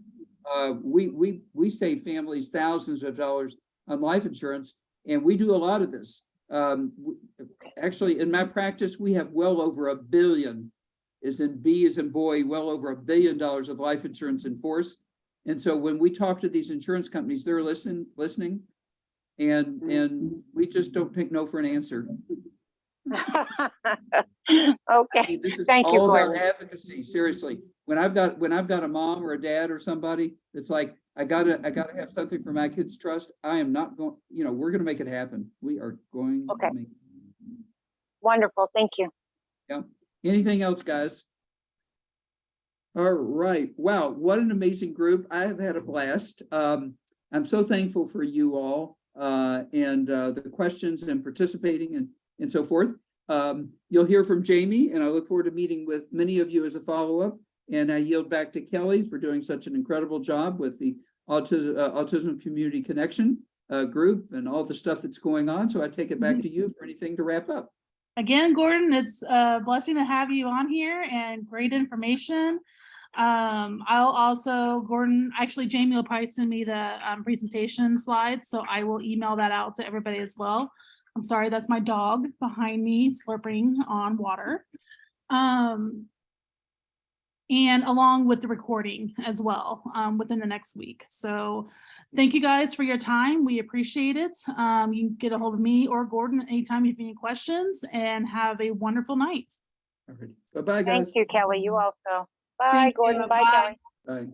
We save families thousands of dollars on life insurance, and we do a lot of this. Actually, in my practice, we have well over $1 billion, as in B as in boy, well over $1 billion of life insurance in force. And so when we talk to these insurance companies, they're listening, and we just don't take no for an answer. Okay, This is thank you, all about Gordon. advocacy. Seriously, when I've got a mom or a dad or somebody that's like, I gotta have something for my kids' trust, I am not going. You know, we're going to make it happen. We are going to make it. Wonderful, thank you. Yeah. Anything else, guys? All right. Wow, what an amazing group! I have had a blast. I'm so thankful for you all and the questions and participating and and so forth. You'll hear from Jamie, and I look forward to meeting with many of you as a follow-up. And I yield back to Kelly for doing such an incredible job with the Autism Community Connection group and all the stuff that's going on. So I take it back to you for anything to wrap up. Again, Gordon, it's a blessing to have you on here and great information. I'll also, Gordon, actually Jamie will probably send me the presentation slides, so I will email that out to everybody as well. I'm sorry, that's my dog behind me slurping on water. And along with the recording as well, within the next week. So thank you guys for your time. We appreciate it. You can get a hold of me or Gordon anytime you have any questions, and have a wonderful night. Alrighty. Bye-bye, guys. Thank you, Kelly. You also. Bye, Thank you. Gordon. Bye, Bye. Kelly. Bye.